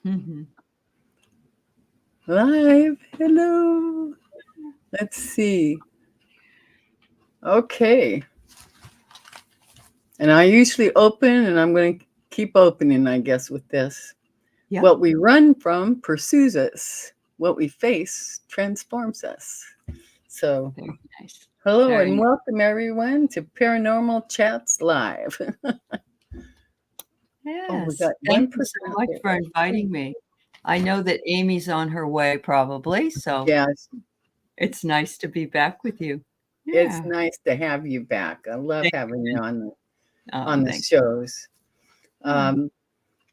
Mhm. Live. Hello. Let's see. Okay. And I usually open, and I'm going to keep opening, I guess, with this. Yep. What we run from pursues us. What we face transforms us. So, Very nice. hello Very and nice. welcome everyone to Paranormal Chats Live. Oh, we Yes. got one Thank you person so out much there. for inviting me. I know that Amy's on her way probably, so Yes, it's nice to be back with you. it's Yeah. nice to have you back. I love Thank having you Oh, on the thank shows. Yeah. Um,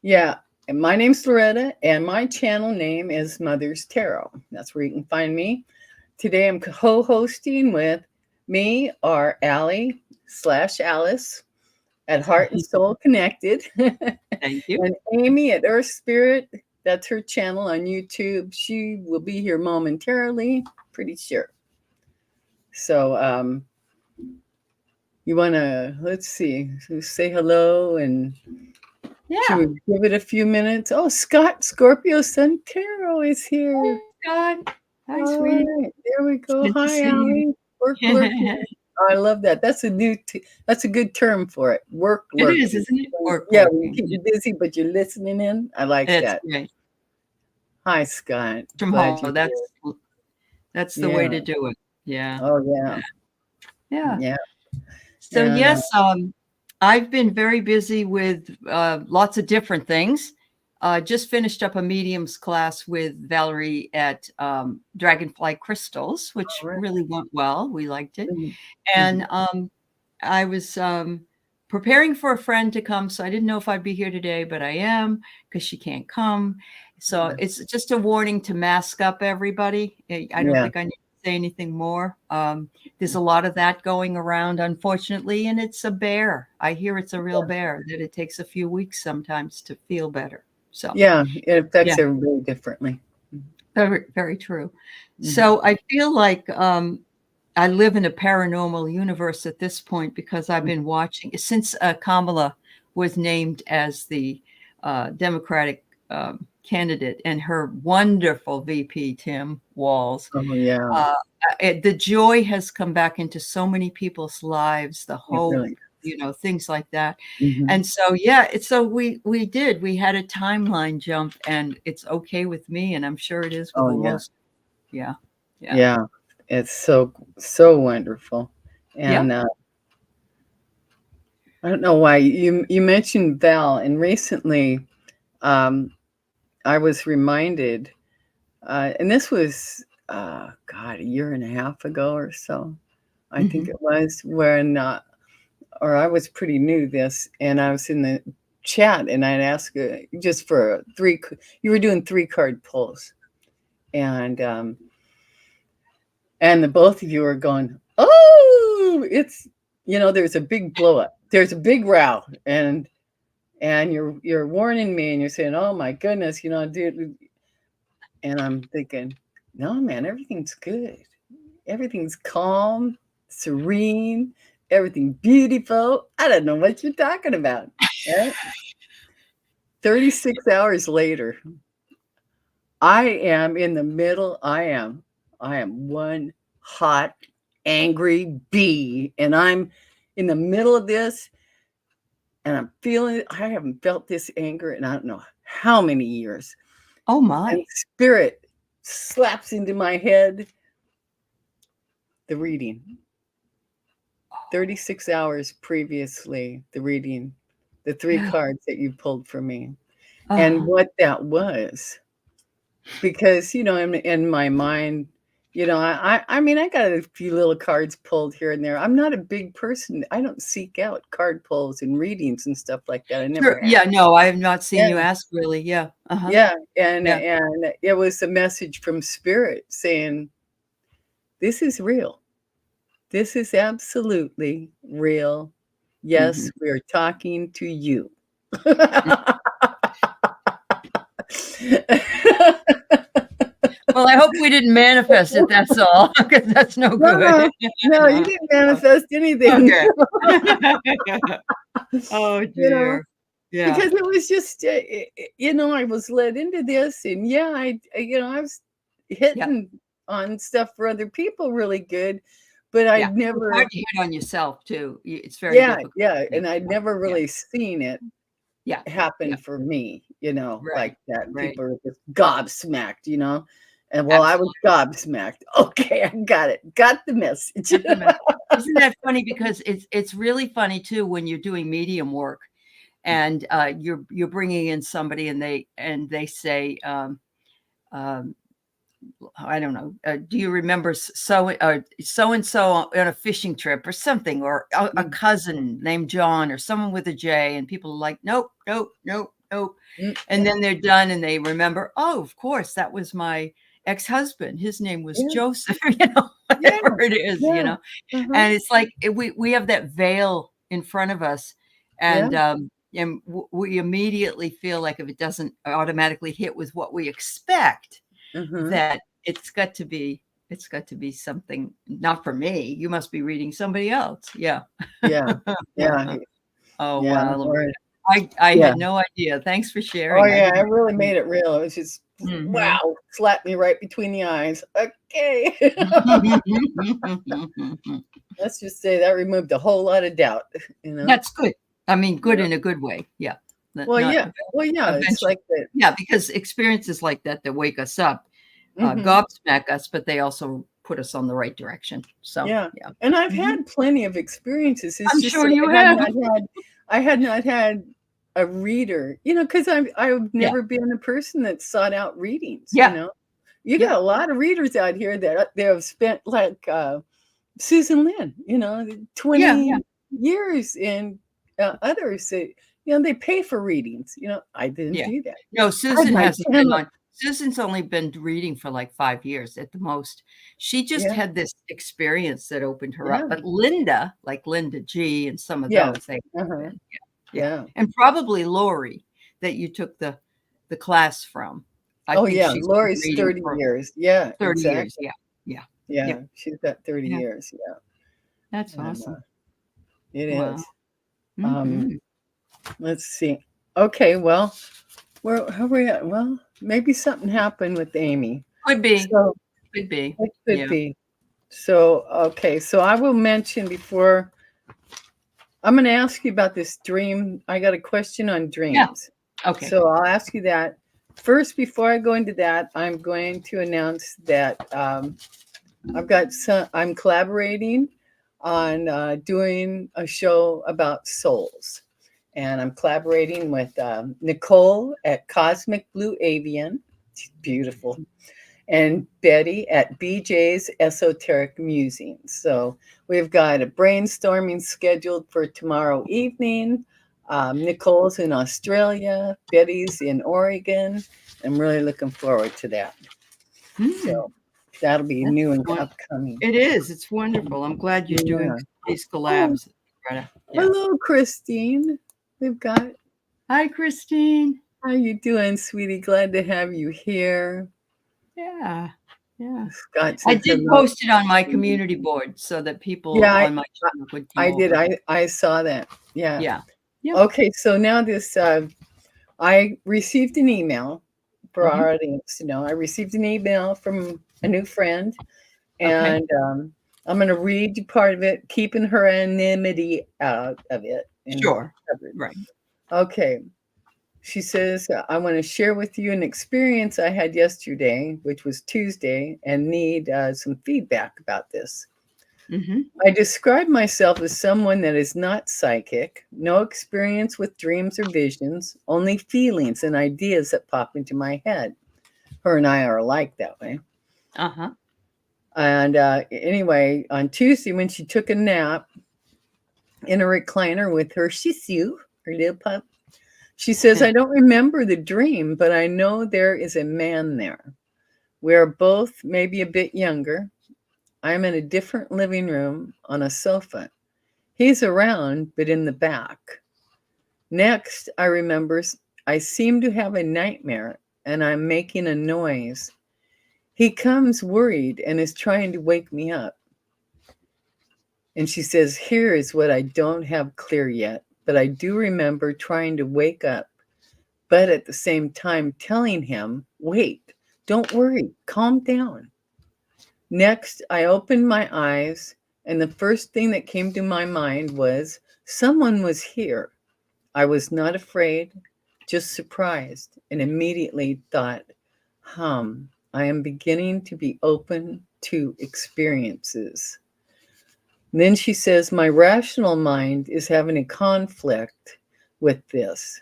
yeah, and my name's Loretta, and my channel name is Mother's Tarot. That's where you can find me. Today I'm co-hosting with me are Aley / Alice at Heart and Soul Connected, Thank you. and Amy at Earth Spirit. That's her channel on YouTube. She will be here momentarily, pretty sure. So you want to, let's see, say hello and should Yeah. we give it a few minutes? Oh, Scott Scorpio Santero is here. Hey, Scott. Hi, All sweetie. right, there we It's go. good to Hi, see Allie. Work you. lurking. Oh, I love that. That's a that's a good term for it. Work It is, lurking. isn't it? Work Yeah, when you lurking. keep you busy, but you're listening in. I like That's that. great. Hi, Scott. From Glad home. you're That's the here. way Yeah. to do it. Yeah. Oh, yeah. Yeah. Yeah. Yeah. So And yes, I've been very busy with lots of different things. Just finished up a mediums class with Valerie at Dragonfly Crystals, which all right. really went well. We liked it. Mhm. Mhm. And I was preparing for a friend to come, so I didn't know if I'd be here today, but I am because she can't come. So it's just a warning to mask up, everybody. I don't Yeah. think I need to say anything more. There's a lot of that going around, unfortunately, and it's a bear. I hear it's a real bear, that it takes a few weeks sometimes to feel better. So, Yeah. It yeah, affects everybody differently. very, very true. Mhm. So I feel like I live in a paranormal universe at this point because I've been watching since Kamala was named as the Democratic candidate and her wonderful VP, Tim Walz. Oh, yeah. Uh, the joy has come back into so many people's lives, the It hope, really. things like that. Mhm. And so, yeah, so we had a timeline jump, and it's okay with me, and I'm sure it is with Oh, yeah. most. Yeah, yeah, Yeah. It's so wonderful. yeah. And I don't know why you mentioned Val, and recently um, I was reminded, and this was God, a year and a half ago or so. I think Hmm. it was when, or I was pretty new to this, and I was in the chat, and I'd ask just for three. You were doing 3 card pulls, and the both of you are going, oh, it's there's a big blow up, there's a big row, and you're warning me, and you're saying, oh my goodness, dude, and I'm thinking, no man, everything's good, everything's calm, serene, everything beautiful. I don't know what you're talking about, right? 36 hours later, I am in the middle. I am one hot, angry bee, and I'm in the middle of this, and I'm feeling it. I haven't felt this anger in I don't know how many years. Oh And my. spirit slaps into my head the reading. 36 hours previously, the reading, the 3 cards that you pulled for me, and Uh-huh. what that was. Because in my mind, I mean, I got a few little cards pulled here and there. I'm not a big person. I don't seek out card pulls and readings and stuff like that. I never Sure. have. Yeah, no, I have not seen Yeah, you ask really. Yeah. Uh-huh. yeah, and Yeah. it was a message from spirit saying, "This is real. This is absolutely real. Mhm. Yes, we are talking to you." Well, I hope we didn't manifest it, that's all, because that's no good. No, no, you No. didn't manifest anything. Okay. Oh, You know, dear. Yeah. because it was just, I was led into this, and yeah, I was Yeah. hitting on stuff for other people really good, but Yeah. I'd It's hard never, to hit on yourself too. It's very yeah, difficult yeah, to and do I'd that. never Yeah. really seen it Yeah. happen Yeah. for me, Right. like that. Right. People are just gobsmacked. And well, I was Absolutely. gobsmacked. Okay, I got it. Got the message. That's the message. Isn't that funny? Because it's really funny too when you're doing medium work and you're bringing in somebody and they say, um, I don't know. Do you remember so and so on a fishing trip or something, or a Mm, cousin named John, or someone with a J, and people are like, nope, nope, nope, nope, mm, and then they're done, and they remember, oh, of course, that was my ex-husband. His name was yeah, Joseph, yeah, whatever it is. yeah, uh-huh, And it's like we have that veil in front of us, yeah, and we immediately feel like if it doesn't automatically hit with what we expect, uh-huh, that it's got to be something not for me. You must be reading somebody else. Yeah. yeah, yeah, Oh, yeah, wow, or Loretta. I yeah. had no idea. Thanks for Oh, sharing. I yeah, I didn't. really made it real. It was just, Mhm. wow, slapped me right between the eyes. Okay. Let's just say that removed a whole lot of doubt, you know? That's good. I mean, good Yeah. in a good way. Yeah. Well, Not yeah. Well, yeah, it's eventually. like that. Yeah, because experiences like that wake us up, Mhm. gobsmack us, but they also put us on the right direction. So, Yeah. yeah. And I've Mhm. had plenty of experiences. It's I'm just sure that you have. I had not had a reader, because I've Yeah. never been a person that sought out readings, you Yeah. know? You got Yeah. a lot of readers out here that they have spent like Susan Lynn, Yeah. Yeah. 20 years, and others that, they pay for readings. I didn't Yeah. do that. No, I had Susan my hasn't been channel. on. Susan's only been reading for like 5 years at the most. She just Yeah, had this experience that opened her up. yeah, But Linda, like Linda G and some of yeah, those, they uh-huh, been. Yeah. Yeah. yeah. And probably Lori that you took the class from. I Oh, think yeah, she's been Lori's reading 30 for years. Yeah, 30 years. exactly. Yeah. Yeah. Yeah, Yep. she's got 30 Yeah. years. Yeah, That's and awesome. it Wow. is. Um, Mhm. let's see. Okay, well, how are we at? Well, maybe something happened with Amy. Could be. So Could be. it could Yeah. be. So, okay, so I will mention before I'm going to ask you about this dream. I got a question on Yeah. dreams. Okay. So I'll ask you that. First, before I go into that, I'm going to announce that I'm collaborating on doing a show about souls. And I'm collaborating with Nicole at Cosmic Blue Avian. She's beautiful. And Betty at BJ's Esoteric Musings. So we've got a brainstorming scheduled for tomorrow evening. Nicole's in Australia, Betty's in Oregon. I'm really looking forward to that. Hmm. So that'll be That's new and won upcoming. It is, it's wonderful. I'm glad you're doing Yeah. these Oh, collabs, Greta. Yeah. hello, Christine. We've got. Hi, Christine. How you doing, sweetie? Glad to have you here. Yeah, yeah. Scott I said did hello. post it on my community board so that people Yeah, on my channel would come I did. over. I saw that. Yeah. Yeah. Yep. Okay, so now I received an email for Mhm. our audience to know. I received an email from a new friend, Okay. and I'm going to read you part of it, keeping her anonymity out of it and Sure. covered. Right. Okay. She says, I want to share with you an experience I had yesterday, which was Tuesday, and need some feedback about this. Mhm. I describe myself as someone that is not psychic, no experience with dreams or visions, only feelings and ideas that pop into my head. Her and I are alike that way. Uh-huh. And anyway, on Tuesday, when she took a nap in a recliner with her Shih Tzu, her little pup, she says, I don't remember the dream, but I know there is a man there. We are both maybe a bit younger. I'm in a different living room on a sofa. He's around, but in the back. Next, I remember I seem to have a nightmare and I'm making a noise. He comes worried and is trying to wake me up. And she says, here is what I don't have clear yet. but I do remember trying to wake up, but at the same time telling him, wait, don't worry, calm down. Next, I opened my eyes, and the first thing that came to my mind was someone was here. I was not afraid, just surprised, and immediately thought, I am beginning to be open to experiences. And then she says, my rational mind is having a conflict with this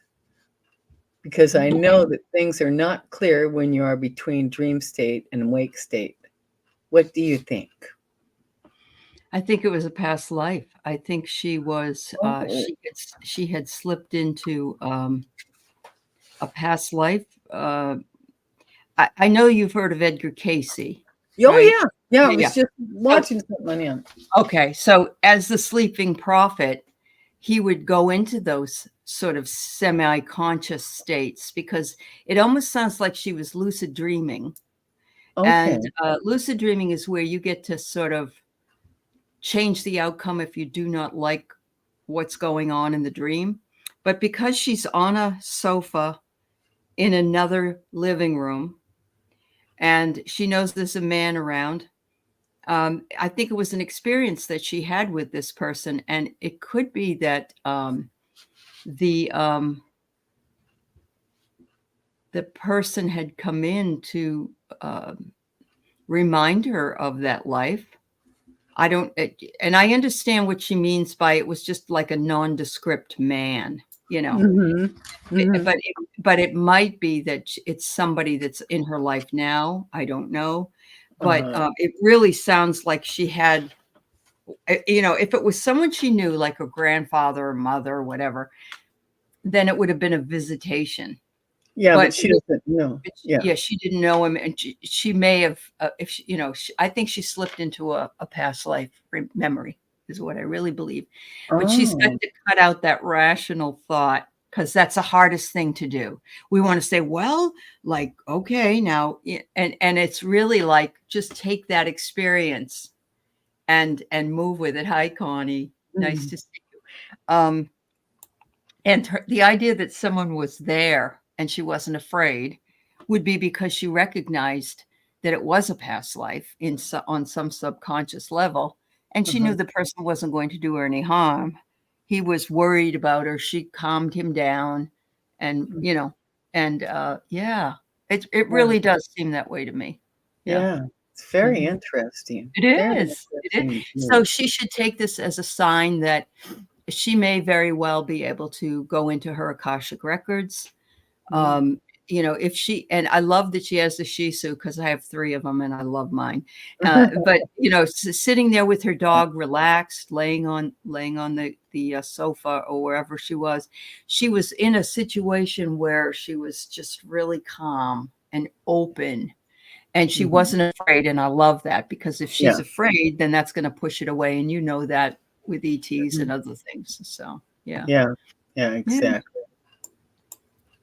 because I know that things are not clear when you are between dream state and wake state. What do you think? I think it was a past life. I think she was she had slipped into a past life. I know you've heard of Edgar Casey, Oh, right? yeah. Yeah, I Yeah. was just watching something on him. Okay, so as the sleeping prophet, he would go into those sort of semi-conscious states because it almost sounds like she was lucid dreaming. Okay. And lucid dreaming is where you get to sort of change the outcome if you do not like what's going on in the dream. But because she's on a sofa in another living room and she knows there's a man around, I think it was an experience that she had with this person. And it could be that the person had come in to remind her of that life. And I understand what she means by it was just like a nondescript man, you know. Mm-hmm. Mm-hmm. But it might be that it's somebody that's in her life now. I don't know, but it really sounds like she had, you know, if it was someone she knew, like her grandfather or mother or whatever, then it would have been a visitation. Yeah, But but she doesn't know. Yeah. she didn't know him, and she may have, if she, you know, I think she slipped into a past life memory, is what I really believe. But she's got Oh, to cut out that rational thought because that's the hardest thing to do. We want to say, well, like, okay, now, and it's really like just take that experience and move with it. Hi, Connie, nice to see you. And the idea that someone was there and she wasn't afraid would be because she recognized that it was a past life on some subconscious level. And she knew the person wasn't going to do her any harm. He was worried about her. She calmed him down. And, you know, and yeah, it yeah. really does seem that way to me. Yeah. Yeah. It's very Mhm. interesting. It Very is. It interesting is. So indeed. she should take this as a sign that she may very well be able to go into her Akashic records. Mm. You know, if she, and I love that she has the Shih Tzu because I have 3 of them and I love mine. But you know, sitting there with her dog, relaxed, laying on the sofa or wherever she was in a situation where she was just really calm and open, and she Mhm. wasn't afraid. And I love that because if she's Yeah. afraid, then that's going to push it away. And you know that with ETs and Mhm. other things. So, yeah. Yeah. Yeah, Yeah. exactly.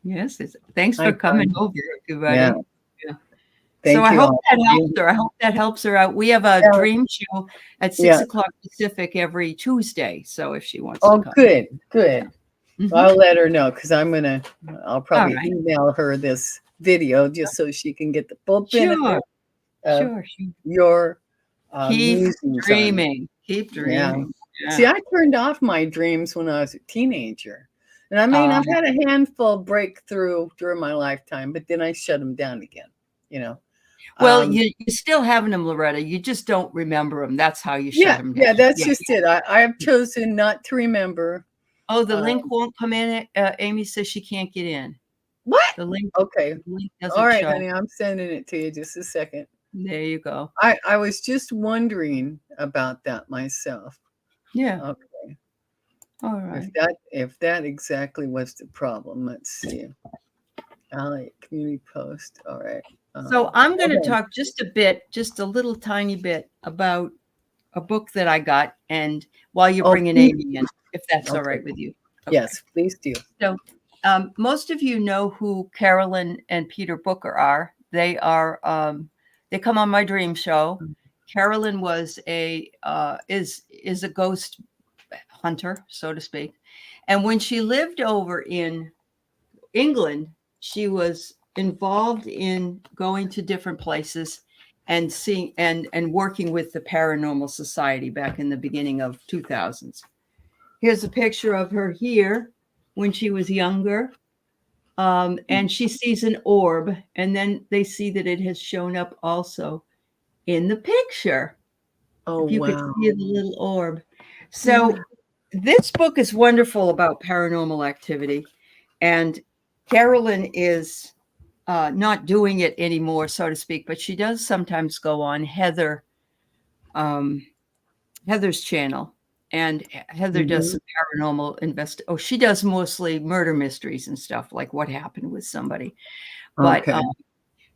Yes. Thanks Hi, for coming Connie. over, Yeah. everybody. Yeah. So Thank I you hope all that for helps being her. I hope that helps her out. We have a here. dream show at Yeah. 6:00 Pacific every Tuesday. So if she wants to Oh, come. good. Good. Yeah. Well, I'll let her know because I'll All probably right. email her this video just so she can get the full Sure. benefit of Sure. your Keep musings on it. dreaming. Keep Yeah. dreaming. See, Yeah. I turned off my dreams when I was a teenager. And I mean, I've had a handful breakthrough during my lifetime, but then I shut them down again, you know. Well, Um, you're still having them, Loretta. You just don't remember them. That's how you shut yeah, them down. yeah, that's Yeah. just it. I have chosen not to remember. Oh, the link Um, won't come in. Amy says she can't get in. what? The link, Okay. the link All doesn't right, show. honey, I'm sending it to you just a second. There you go. I was just wondering about that myself. Yeah. Okay. All right. If that exactly was the problem, let's see. Aley community post. All right. So I'm going to Okay. talk just a little tiny bit about a book that I got, and while you're Oh, bringing please. Amy in, if that's all Okay. right with you. Okay. Yes, please do. So most of you know who Carolyn and Peter Booker are. They come on my dream show. Carolyn was is a ghost hunter, so to speak. And when she lived over in England, she was involved in going to different places and seeing and working with the Paranormal Society back in the beginning of 2000s. Here's a picture of her here when she was younger. And she sees an orb, and then they see that it has shown up also in the picture. Oh, If you could wow. see the little orb. So this book is wonderful about paranormal activity, and Carolyn is not doing it anymore, so to speak, but she does sometimes go on Heather's channel, and Heather does some paranormal she does mostly murder mysteries and stuff, like what happened with somebody. But Okay.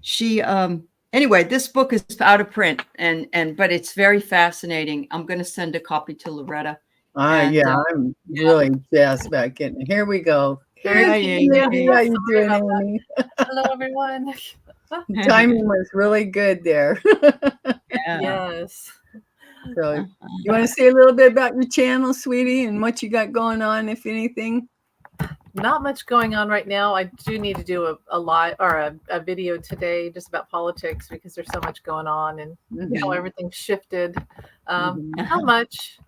she anyway, this book is out of print, but it's very fascinating. I'm going to send a copy to Loretta. Yeah, I'm really jazzed about getting it. Here we go. Here's Hey, Amy. How you doing, Amy? Hello, everyone. Timing was really good there. Yeah. Yes. So, you want to say a little bit about your channel, sweetie, and what you got going on, if anything? Not much going on right now. I do need to do a live or a video today just about politics because there's so much going on and how everything's shifted. Not much.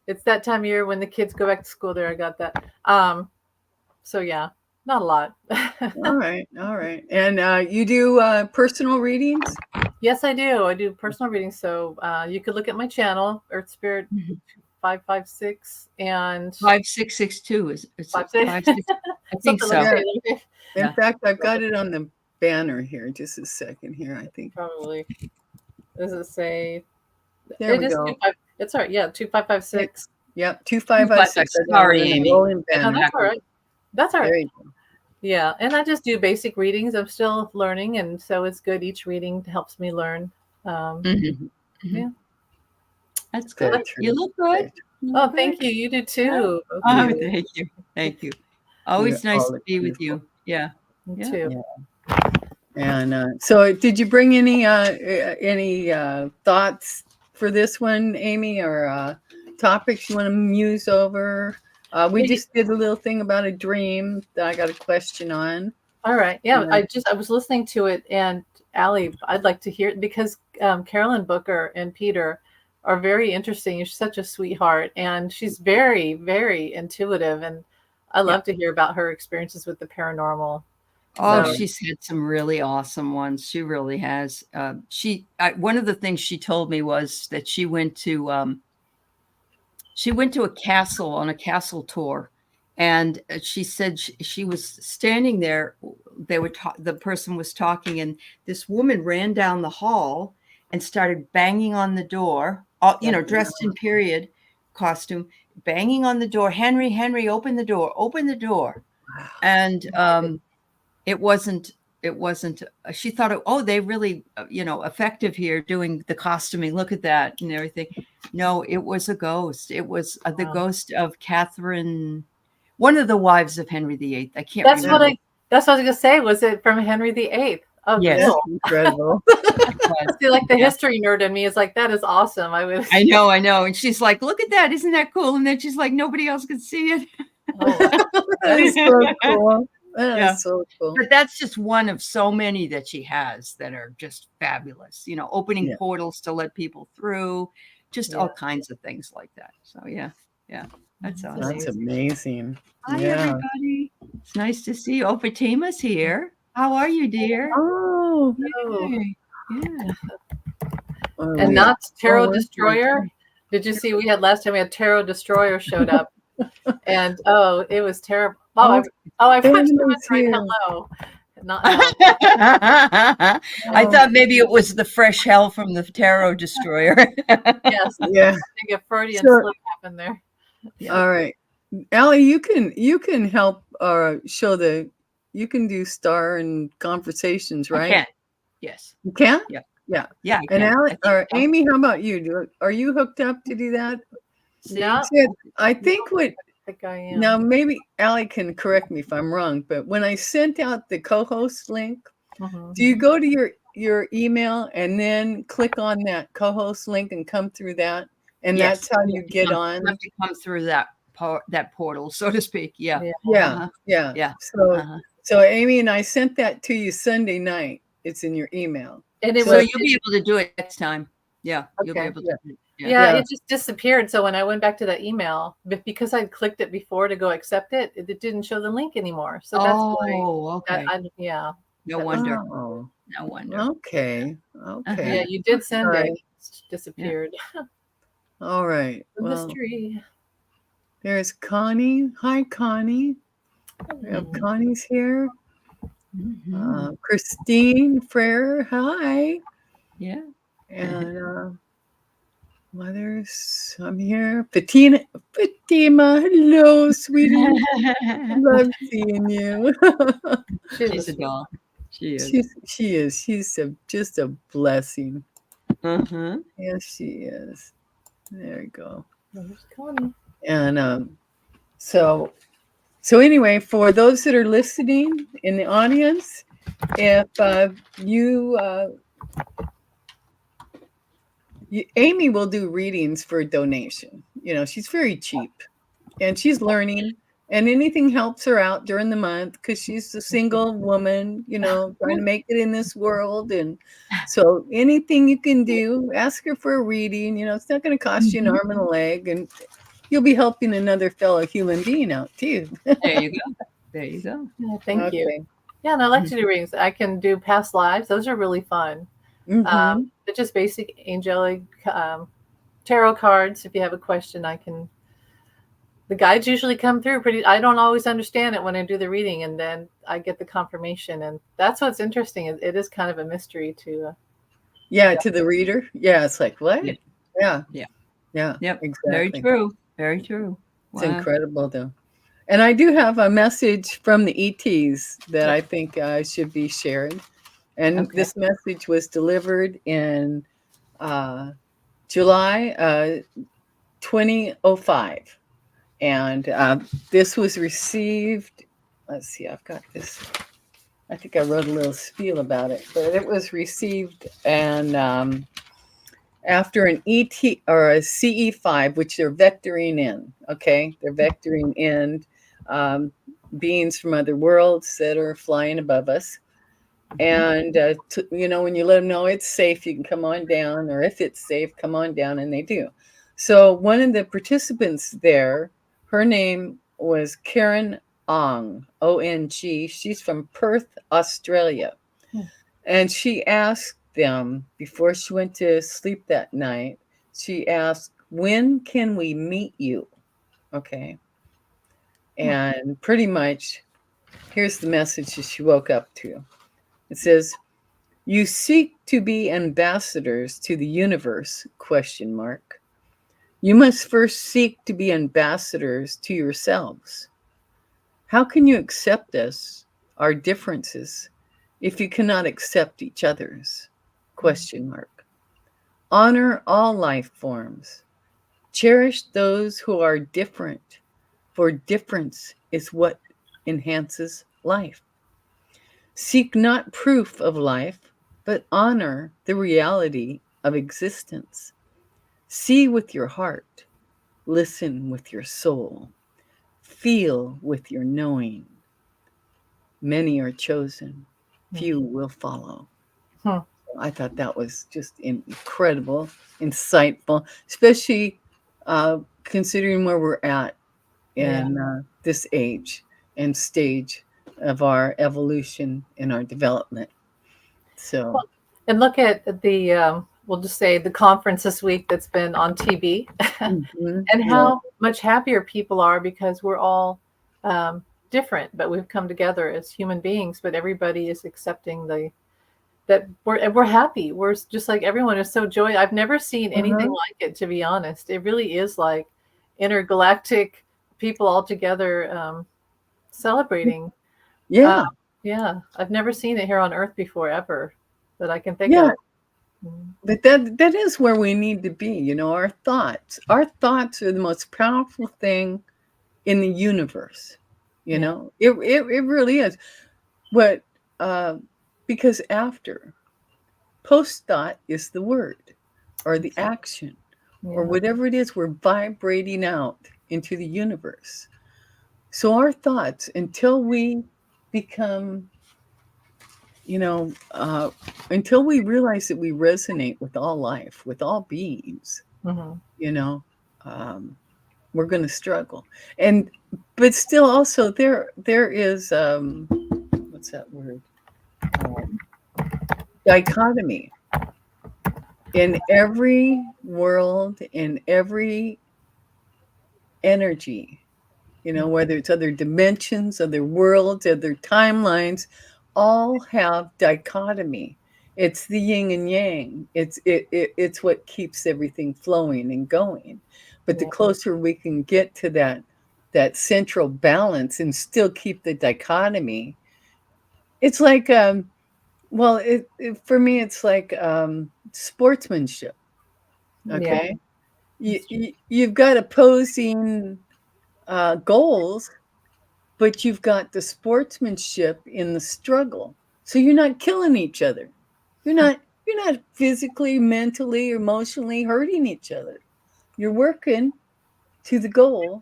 It's that time of year when the kids go back to school there. I got that. So yeah, not a lot. All right. And you do personal readings? Yes, I do. I do personal readings. So you could look at my channel, Earth Spirit 556 and 5662 is 56. I think so. In fact, I've got it on the banner here. Just a second here, I think. Probably. Does it say? There we go. It's all right. Yeah, 2556. Yep, 2556. Sorry, Amy. That's all right. That's all right. There you go. Yeah, and I just do basic readings. I'm still learning, and so it's good. Each reading helps me learn. Yeah, that's good. You look good. Oh, thank you. You do too. Oh, thank you. Always nice to be with you. Yeah, me too. And so, did you bring any thoughts for this one, Amy, or topics you want to muse over? We just did a little thing about a dream that I got a question on. All right. Yeah, I was listening to it, and Aley, I'd like to hear it because Carolyn Booker and Peter are very interesting. She's such a sweetheart, and she's very, very intuitive, and I love to hear about her experiences with the paranormal. Oh, she's had some really awesome ones. She really has. One of the things she told me was that she went to a castle on a castle tour, and she said she was standing there. The person was talking, and this woman ran down the hall and started banging on the door. Dressed in period costume, banging on the door. Henry, open the door, open the door. And it wasn't, she thought, they really, effective here doing the costuming. Look at that and everything. No, it was a ghost. It was the ghost of Catherine, one of the wives of Henry VIII. I can't remember. That's what I was going to say. Was it from Henry VIII? Oh, yes. Cool. Incredible. See, like the history nerd in me is like, that is awesome. I know. And she's like, look at that. Isn't that cool? And then she's like, nobody else could see it. That is so cool. That is so cool. But that's just one of so many that she has that are just fabulous. Opening portals to let people through, just all kinds of things like that. So yeah. That's awesome. That's amazing. Hi, everybody. It's nice to see you. Oh, Fatima's here. How are you, dear? Oh, yeah. And not Tarot Destroyer. Did you see we had last time we had Tarot Destroyer showed up? And it was terrible. I put you right. Hello. I thought maybe it was the fresh hell from the Tarot Destroyer. Yes. Yeah. I think a Freudian slip happened there. Yeah. All right, Aley, you can help show you can do star and conversations, right? I can. Yes. You can? Yeah. And Aley or Amy, how about you? Are you hooked up to do that? Yeah. I think I am. Now maybe Aley can correct me if I'm wrong, but when I sent out the co-host link, do you go to your email and then click on that co-host link and come through that? And that's how you get on? You have to come through that that portal, so to speak. Yeah. Yeah. Yeah. So Amy and I sent that to you Sunday night. It's in your email. And it So was, you'll be able to do it next time. Yeah. You'll be Okay. able to. yeah, it just disappeared. So when I went back to that email, but because I'd clicked it before to go accept it, it didn't show the link anymore. So that's why. Okay. Yeah. No wonder. Oh, No wonder. okay. Okay. Yeah, you did send All it. right. It disappeared. All right. The Well, mystery. there's Connie. Hi, Connie. We have Connie's here. Christine Frere. Hi. Yeah. And mothers, I'm here. Fatima, hello, sweetie. Love seeing you. She's a doll. She is. She is. She's just a blessing. Uh-huh. Yes, she is. There you go. There's Connie. And so anyway, for those that are listening in the audience, if Amy will do readings for a donation. You know, she's very cheap and she's learning, and anything helps her out during the month because she's a single woman, you know, trying to make it in this world. And so anything you can do, ask her for a reading. You know, it's not going to cost you an arm and a leg, and you'll be helping another fellow human being out too. There you go. There you go. Yeah, thank you. Yeah, and I like to do readings. I can do past lives. Those are really fun. They're just basic angelic tarot cards. If you have a question, the guides usually come through I don't always understand it when I do the reading, and then I get the confirmation. And that's what's interesting. It is kind of a mystery to to the reader. Yeah, it's like, what? Yeah. Yep. Exactly. Very true. Very true. It's incredible, though. And I do have a message from the ETs that I think should be shared. And this message was delivered in July 2005. And this was received, let's see, I've got this. I think I wrote a little spiel about it, but it was received and after an ET or a CE5, which they're vectoring in. Okay, they're vectoring in beings from other worlds that are flying above us. And when you let them know it's safe, you can come on down, or if it's safe, come on down, and they do. So one of the participants there, her name was Karen Ong, O-N-G. She's from Perth, Australia. And she asked them before she went to sleep that night, she asked, when can we meet you? Okay. And pretty much, here's the message that she woke up to. It says, you seek to be ambassadors to the universe, ? You must first seek to be ambassadors to yourselves. How can you accept us, our differences, if you cannot accept each other's? ? Honor all life forms. Cherish those who are different, for difference is what enhances life. Seek not proof of life, but honor the reality of existence. See with your heart, listen with your soul, feel with your knowing. Many are chosen, few will follow. I thought that was just incredible, insightful, especially considering where we're at in this age and stage of our evolution and our development. So, and look at we'll just say the conference this week that's been on TV, and how much happier people are because we're all different, but we've come together as human beings. But everybody is accepting that we're happy. We're just like everyone is so joyous. I've never seen anything like it, to be honest. It really is like intergalactic people all together celebrating. Yeah. I've never seen it here on Earth before, ever, that I can think of. But that is where we need to be. You know, our thoughts are the most powerful thing in the universe. You know, it really is. But because after post thought is the word or the action or whatever it is we're vibrating out into the universe. So our thoughts, until we become, until we realize that we resonate with all life, with all beings, we're going to struggle. But still, also there is what's that word? Dichotomy in every world, in every energy. Whether it's other dimensions, other worlds, other timelines, all have dichotomy. It's the yin and yang. It's what keeps everything flowing and going. But the closer we can get to that central balance and still keep the dichotomy, it's like for me it's like sportsmanship. Okay, you've got opposing goals, but you've got the sportsmanship in the struggle. So you're not killing each other. You're not physically, mentally, emotionally hurting each other. You're working to the goal,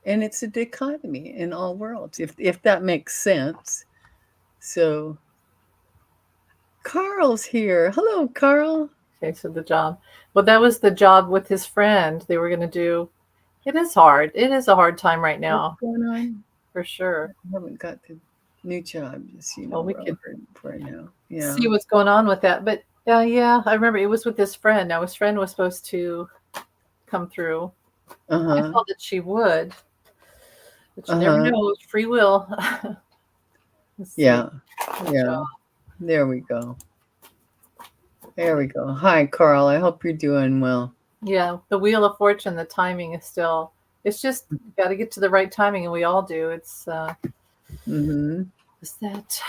and it's a dichotomy in all worlds, if that makes sense. So Carl's here. Hello, Carl. Okay, so the job. Well, that was the job with his friend. They were going to do. It is hard. It is a hard time right now. What's going on? For sure. I haven't got the new job, just we could right now. Yeah. See what's going on with that. But yeah, I remember it was with his friend. Now his friend was supposed to come through. I thought that she would, but you never know. It's free will. Yeah. There we go. Hi, Carl. I hope you're doing well. Yeah, the wheel of fortune. The timing is still. It's just got to get to the right timing, and we all do. It's. Is that?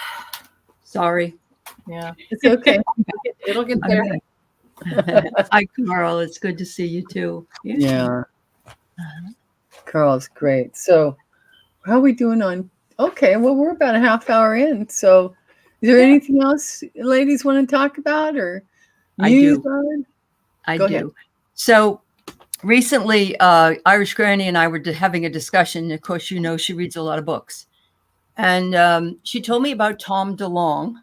Sorry. Yeah, it's okay. It'll get there. Hi, Carl. It's good to see you too. Yeah. Carl's great. So, how are we doing on? Okay, well, we're about a half hour in. So, is there anything else ladies want to talk about, or I do. Go ahead. So recently, Irish Granny and I were having a discussion. Of course, she reads a lot of books. And she told me about Tom DeLonge,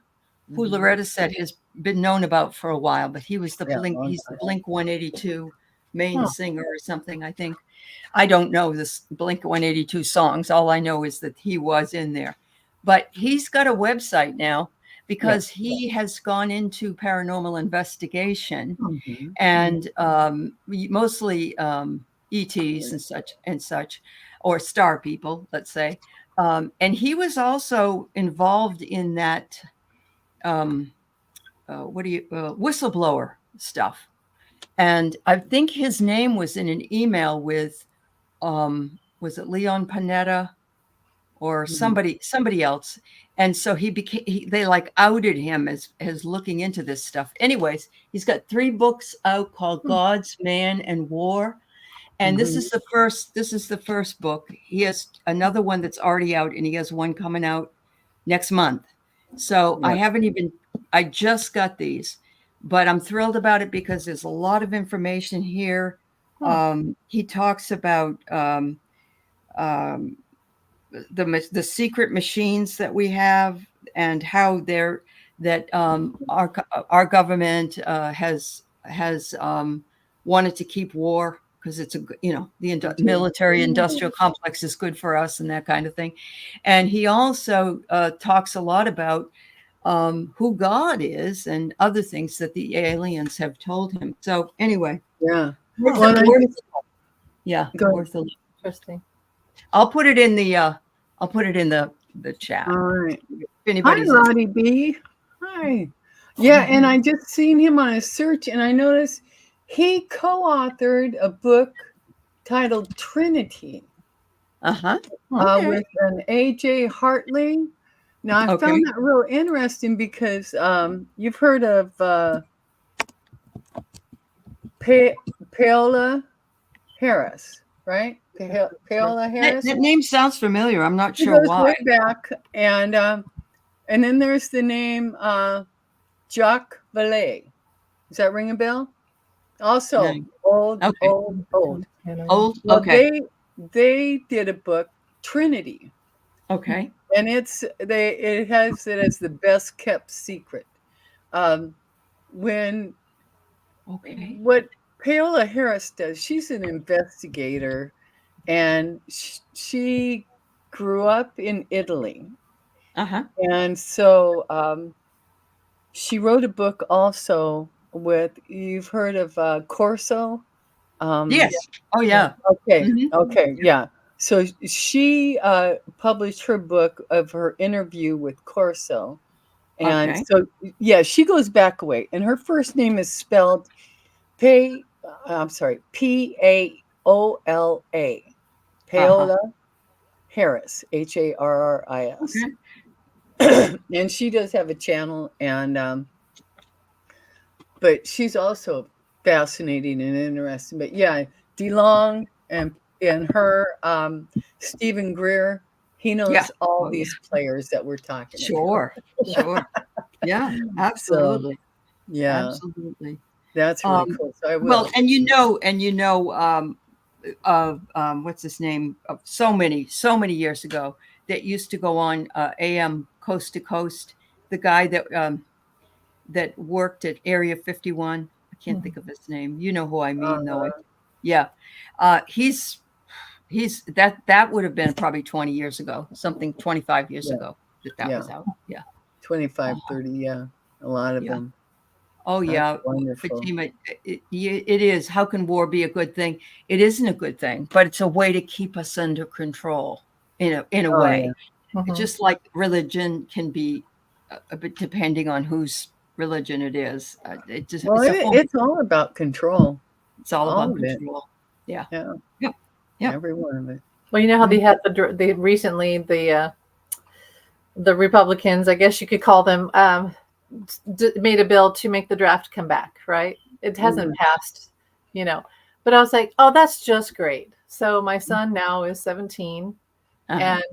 who Loretta said has been known about for a while, but he was he's the Blink 182 main singer or something, I think. I don't know this Blink 182 songs. All I know is that he was in there. But he's got a website now because he has gone into paranormal investigation and mostly ETs and such, or star people, let's say. And he was also involved in that whistleblower stuff. And I think his name was in an email with, was it Leon Panetta or somebody else? And so they like outed him as looking into this stuff. Anyways, he's got 3 books out called Gods, Man, and War. And this is the first book. He has another one that's already out, and he has one coming out next month. So I just got these, but I'm thrilled about it because there's a lot of information here. He talks about the secret machines that we have and how our government has wanted to keep war because it's the military industrial complex is good for us and that kind of thing. And he also talks a lot about who God is and other things that the aliens have told him. So anyway, worth a look. Interesting. I'll put it in the chat. All right. Hi, Lottie B. Hi. Yeah, and I just seen him on a search, and I noticed he co-authored a book titled Trinity. With an A.J. Hartley. Now, I found that real interesting because you've heard of Paola Harris, right? Paola Harris. That name sounds familiar. I'm not sure why. Way back, and then there's the name Jacques Vallée. Does that ring a bell? Also old. Okay. Well, Okay. they did a book, Trinity, Okay. and it has it as the best kept secret. Um, when Okay. what Paola Harris does, she's an investigator, and she grew up in Italy, Uh-huh. and so she wrote a book also with, you've heard of Corso. Yes. Oh Yeah. yeah. Okay, Mhm. okay, yeah. So she published her book of her interview with Corso. And Okay. so, yeah, she goes back a way. And her first name is spelled I'm sorry, Paola. Uh-huh. Paola Harris, Harris. Okay. And she does have a channel, and but she's also fascinating and interesting. But yeah, DeLong and her, Stephen Greer, he Yeah. knows all Oh yeah. these players that we're talking about. Sure. Sure. Yeah. So Absolutely. yeah, Absolutely. that's really Um, cool. So I well, will. what's his name? So many years ago that used to go on AM Coast to Coast. The guy that worked at Area 51. I can't think of his name. You know who I mean, though. Uh, Yeah. He's that would have been probably 20 years ago, something 25 years yeah, ago that yeah, was out. Yeah. 25, Uh-huh. 30, yeah, a lot of Yeah. them. Oh That's yeah, wonderful. Fatima, it is. How can war be a good thing? It isn't a good thing, but it's a way to keep us under control in a Oh yeah, way. Mhm. Just like religion can be a bit depending on whose religion it is. well, It's a form. it's all about control, It's all all about of it. control. Yeah. Yeah, Yeah. Yeah. every one of it. Well, you know how they Mhm. had they recently the Republicans, I guess you could call them, made a bill to make the draft come back, right? It hasn't passed, you know. But I was like, oh, that's just great. So my son now is 17, Uh-huh. and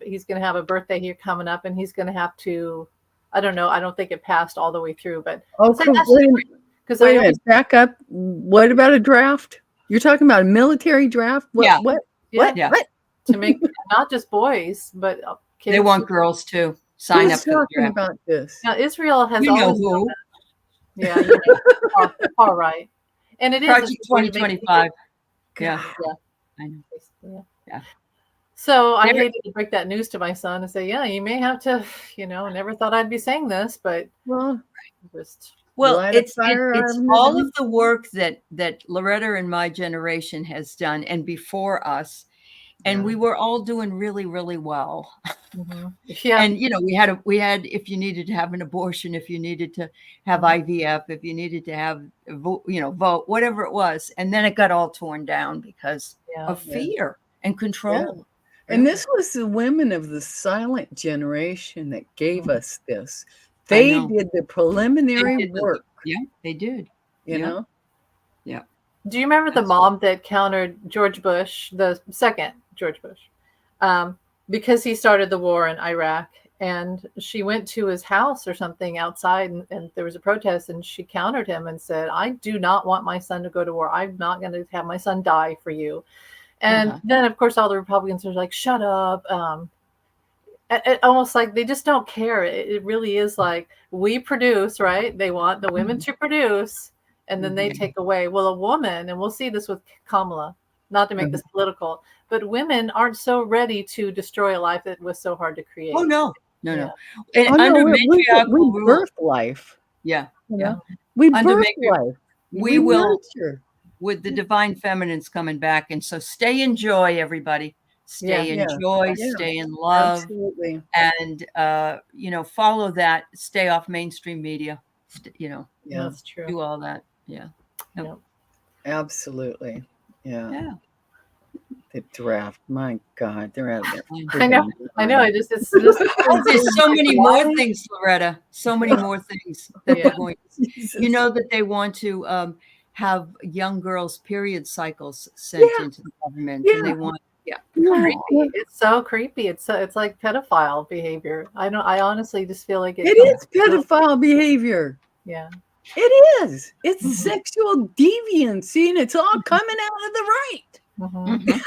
he's going to have a birthday here coming up, and he's going to have to, I don't know, I don't think it passed all the way through, but Oh, say cool. that's just great. Because Wait I a always, minute, back up. What about a draft? You're talking about a military draft? What? Yeah. What? yeah, What? Yeah. What? to make not just boys, but kids. They want girls to sign up Who's for the talking draft. about this? Now, Israel has You know always done who? that. Yeah, you know, all right. And it is Project a way to make 2025. Yeah. Yeah. I know. Yeah. Yeah. So I Never- hated to break that news to my son and say, yeah, you may have to, never thought I'd be saying this, but Well, just Well, light a it's fire it's under all them. of the work that Loretta and my generation has done, and before us, and Yeah. we were all doing really, really well. yeah. And we had if you needed to have an abortion, if you needed to have IVF, if you needed to have vote, whatever it was, and then it got all torn down because Yeah. of fear and control. And Really. this was the women of the silent generation that gave us this. I They know. did the They preliminary did work, Yeah, they did. you Yeah. know? Yeah. Do you remember the That's mom that countered George Bush, the second George Bush, because he started the war in Iraq? And she went to his house or something outside, and there was a protest, and she countered him and said, I do not want my son to go to war. I'm not going to have my son die for you. And then, of course, all the Republicans are like, shut up. Almost like they just don't care. It really is like, we produce, right? They want the women to produce, and then they take away. Well, a woman, and we'll see this with Kamala, not to make this political, but women aren't so ready to destroy a life that was so hard to create. Oh no. Yeah. And Oh, no, under we matriarchal rule, birth life. yeah, You yeah. know? We Under birth matriarch- life. we will nurture. with the divine feminines coming back, and so stay in joy, everybody. Stay in joy, Yeah. stay in love, Absolutely. and follow that. Stay off mainstream media. Yeah. That's true. Do all that. Yeah. Yep. Absolutely. Yeah. Yeah. The draft. My God, they're out of there. I know. It's just There's so many more things, Loretta. So many more things that they're going. You know that they want to have young girls' period cycles sent into the government, and they want. Yeah. Creepy. It's so creepy. It's like pedophile behavior. I honestly just feel like It is pedophile behavior. Yeah. It is. It's sexual deviancy, and it's all coming out of the right. Mhm.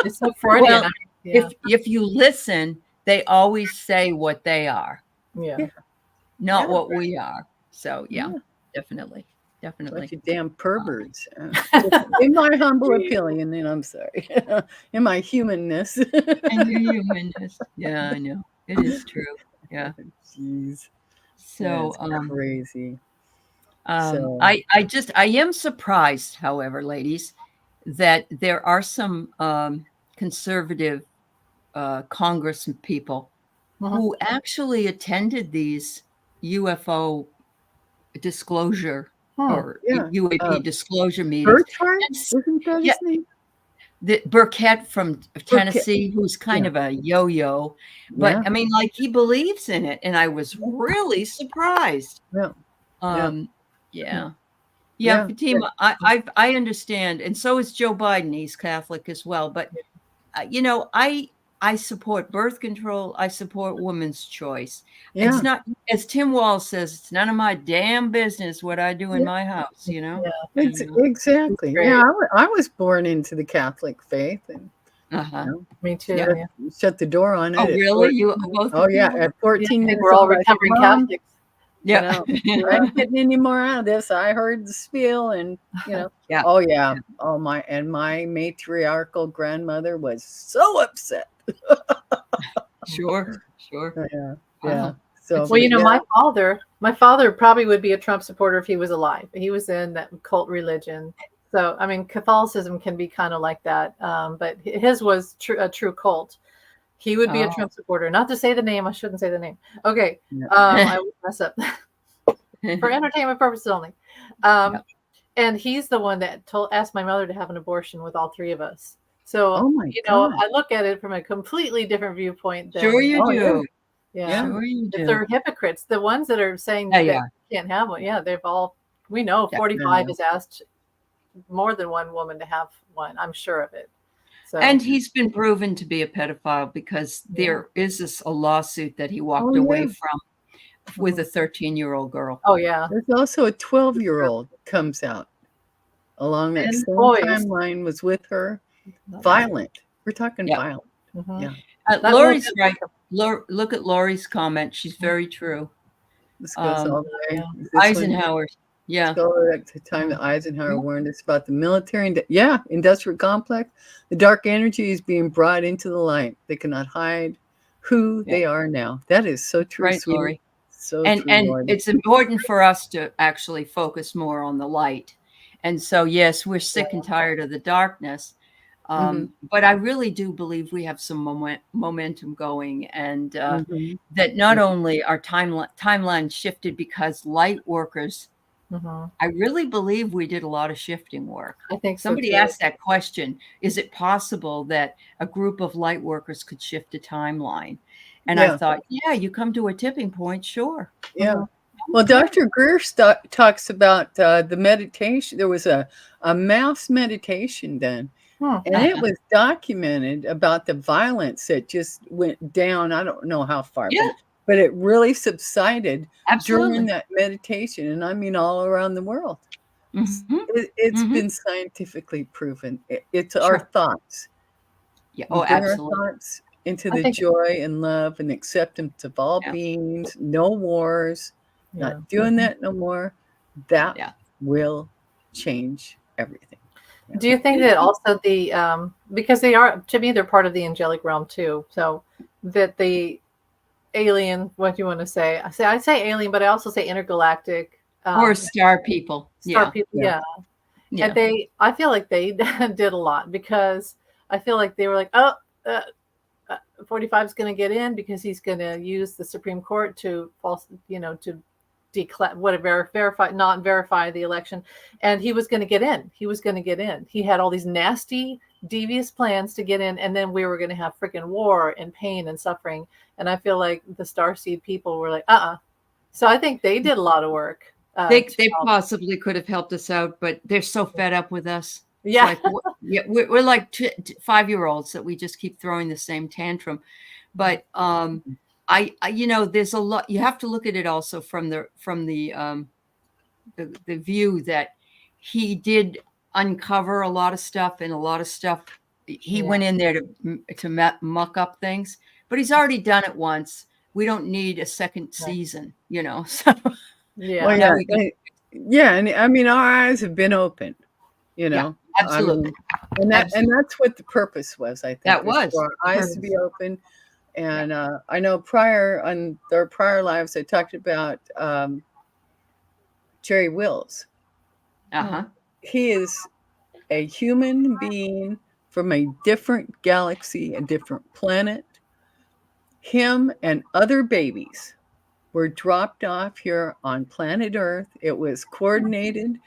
It's so Freudian. Well, I mean, yeah. if you listen, they always say what they are, Yeah. not Yeah. what we are. So yeah, Yeah. definitely. Bunch of damn perverts. In my humble opinion, and I'm sorry, in my humanness. And your humanness. Yeah, I know. It is true. Yeah. Jeez, So that's crazy. So I am surprised, however, ladies, that there are some conservative Congress people who actually attended these UFO disclosure or yeah, UAP disclosure meetings. Burchard, And isn't that yeah, his name? the Burkett from Burkett. Tennessee, who's kind Yeah. of a yo-yo, but Yeah. I mean, like he believes in it, and I was really surprised. Yeah. Um, yeah. Yeah, Yeah. Fatima, I understand, and so is Joe Biden. He's Catholic as well, but you know, I support birth control. I support women's choice. Yeah. It's not, as Tim Wall says, it's none of my damn business what I do in my house. You know. Yeah. Exactly. Great. Yeah, I was born into the Catholic faith, and Uh-huh. Me too. Yeah. Yeah. shut the door on it. Oh, at really? 14. You both? Oh of you yeah, were? at Yeah, 14 I think years we're all old, I said, recovering Mom, Catholics. Yeah. I ain't getting any more out of this. I heard the spiel, and Yeah. oh yeah, oh my matriarchal grandmother was so upset. Sure. Yeah, Wow. So, Well, you know, yeah. my father probably would be a Trump supporter if he was alive. He was in that cult religion. So, I mean, Catholicism can be kind of like that. But his was a true cult. He would be a Oh. Trump supporter. Not to say the name. I shouldn't say the name. Okay. Yeah. I would mess up for entertainment purposes only. And he's the one that asked my mother to have an abortion with all three of us. So, Oh my I God. look at it from a completely different viewpoint. Sure you do. Yeah. Sure you do. They're hypocrites. The ones that are saying Yeah, that yeah. you can't have one. Yeah, we know Yeah, 45 has asked more than one woman to have one. I'm sure of it. So, And he's been proven to be a pedophile because there is a lawsuit that he walked Oh, away yeah. from with a 13-year-old girl. oh yeah. There's also a 12-year-old comes out along that And same boys. timeline, was with her. Violent. We're talking Yeah. violent. Mhm. Yeah. Lori's right. Look at Lori's comment. She's very true. This goes all the way. yeah. This one- Eisenhower. Yeah. Let's go back to the time that Eisenhower warned us about the military and industrial complex. The dark energy is being brought into the light. They cannot hide who they are now. That is so true, Right, sweetie. Lori. So And true, Lord. it's important for us to actually focus more on the light. And so, yes, we're sick and tired of the darkness. But I really do believe we have some momentum going, and that not only our timeline shifted because light workers, I really believe we did a lot of shifting work. I think so, Somebody too. asked that question: is it possible that a group of light workers could shift a timeline? And I thought, yeah, you come to a tipping point, sure. Yeah. Well, Dr. Greer talks about the meditation. There was a mass meditation done, and it was documented about the violence that just went down. I don't know how far, but it really subsided during that meditation. And I mean, all around the world. It's been scientifically proven. It's our thoughts. Yeah. We Oh, bring absolutely. our thoughts into the joy and love and acceptance of all beings, no wars, not doing that no more. That will change everything. Do you think that also because they are, to me, they're part of the angelic realm too. So that the alien, what do you want to say? I say alien, but I also say intergalactic. Or star people. People, yeah. And I feel like they did a lot, because I feel like they were like, 45 is going to get in because he's going to use the Supreme Court to to declare not verify the election, and he was going to get in. He had all these nasty, devious plans to get in, and then we were going to have freaking war and pain and suffering. And I feel like the Starseed people were like, So I think they did a lot of work. They possibly could have helped us out, but they're so fed up with us. Yeah. We're like 5-year-olds that we just keep throwing the same tantrum. But I there's a lot. You have to look at it also from the view that he did uncover a lot of stuff, and a lot of stuff he went in there to muck up things, but he's already done it once. We don't need a second season, So Yeah. Well, and I mean, our eyes have been opened, absolutely. and that's what the purpose was. I think That was for our eyes to be open. And I know on their prior lives, I talked about Jerry Wills. He is a human being from a different galaxy, a different planet. Him and other babies were dropped off here on planet Earth. It was coordinated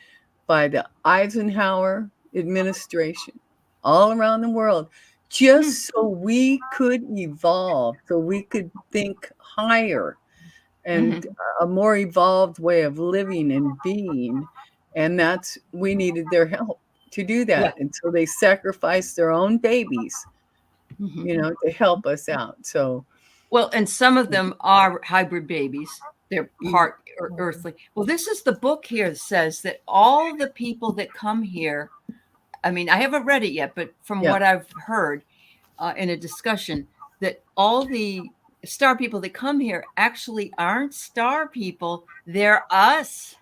by the Eisenhower administration all around the world, just so we could evolve, so we could think higher and a more evolved way of living and being. And we needed their help to do that. And so they sacrificed their own babies, to help us out. So, well, and some of them are hybrid babies. They're part earthly. Well, this is the book here that says that all the people that come here, I mean, I haven't read it yet, but from what I've heard in a discussion, that all the star people that come here actually aren't star people. They're us.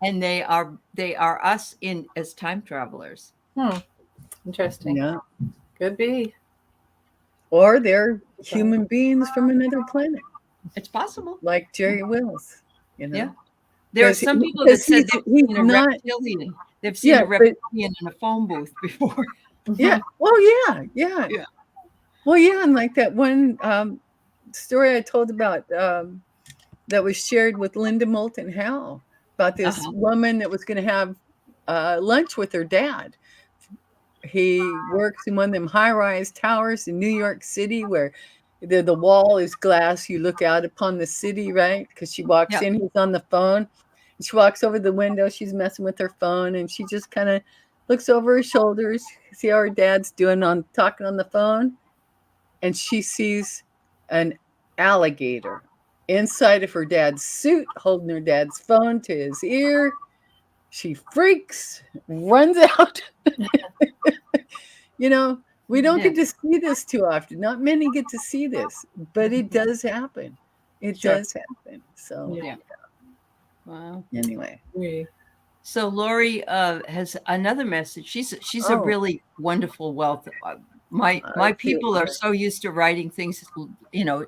And they are us as time travelers. Interesting. Yeah. Could be. Or they're human beings from another planet. It's possible. Like Jerry Wills, Yeah. There are some people that said they've seen a reptilian. They've seen a reptilian in a phone booth before. Yeah. Well, yeah. Well, yeah, and like that one story I told about that was shared with Linda Moulton Howe about this woman that was going to have lunch with her dad. He works in one of them high-rise towers in New York City where the wall is glass. You look out upon the city, right? Because she walks in, he's on the phone. And she walks over the window. She's messing with her phone, and she just kind of looks over her shoulders, see how her dad's doing talking on the phone, and she sees an alligator inside of her dad's suit, holding her dad's phone to his ear. She freaks, runs out. We don't get to see this too often. Not many get to see this, but it does happen. It does happen. So, Wow. Anyway. So Lori has another message. She's a really wonderful wealth. My people are so used to writing things,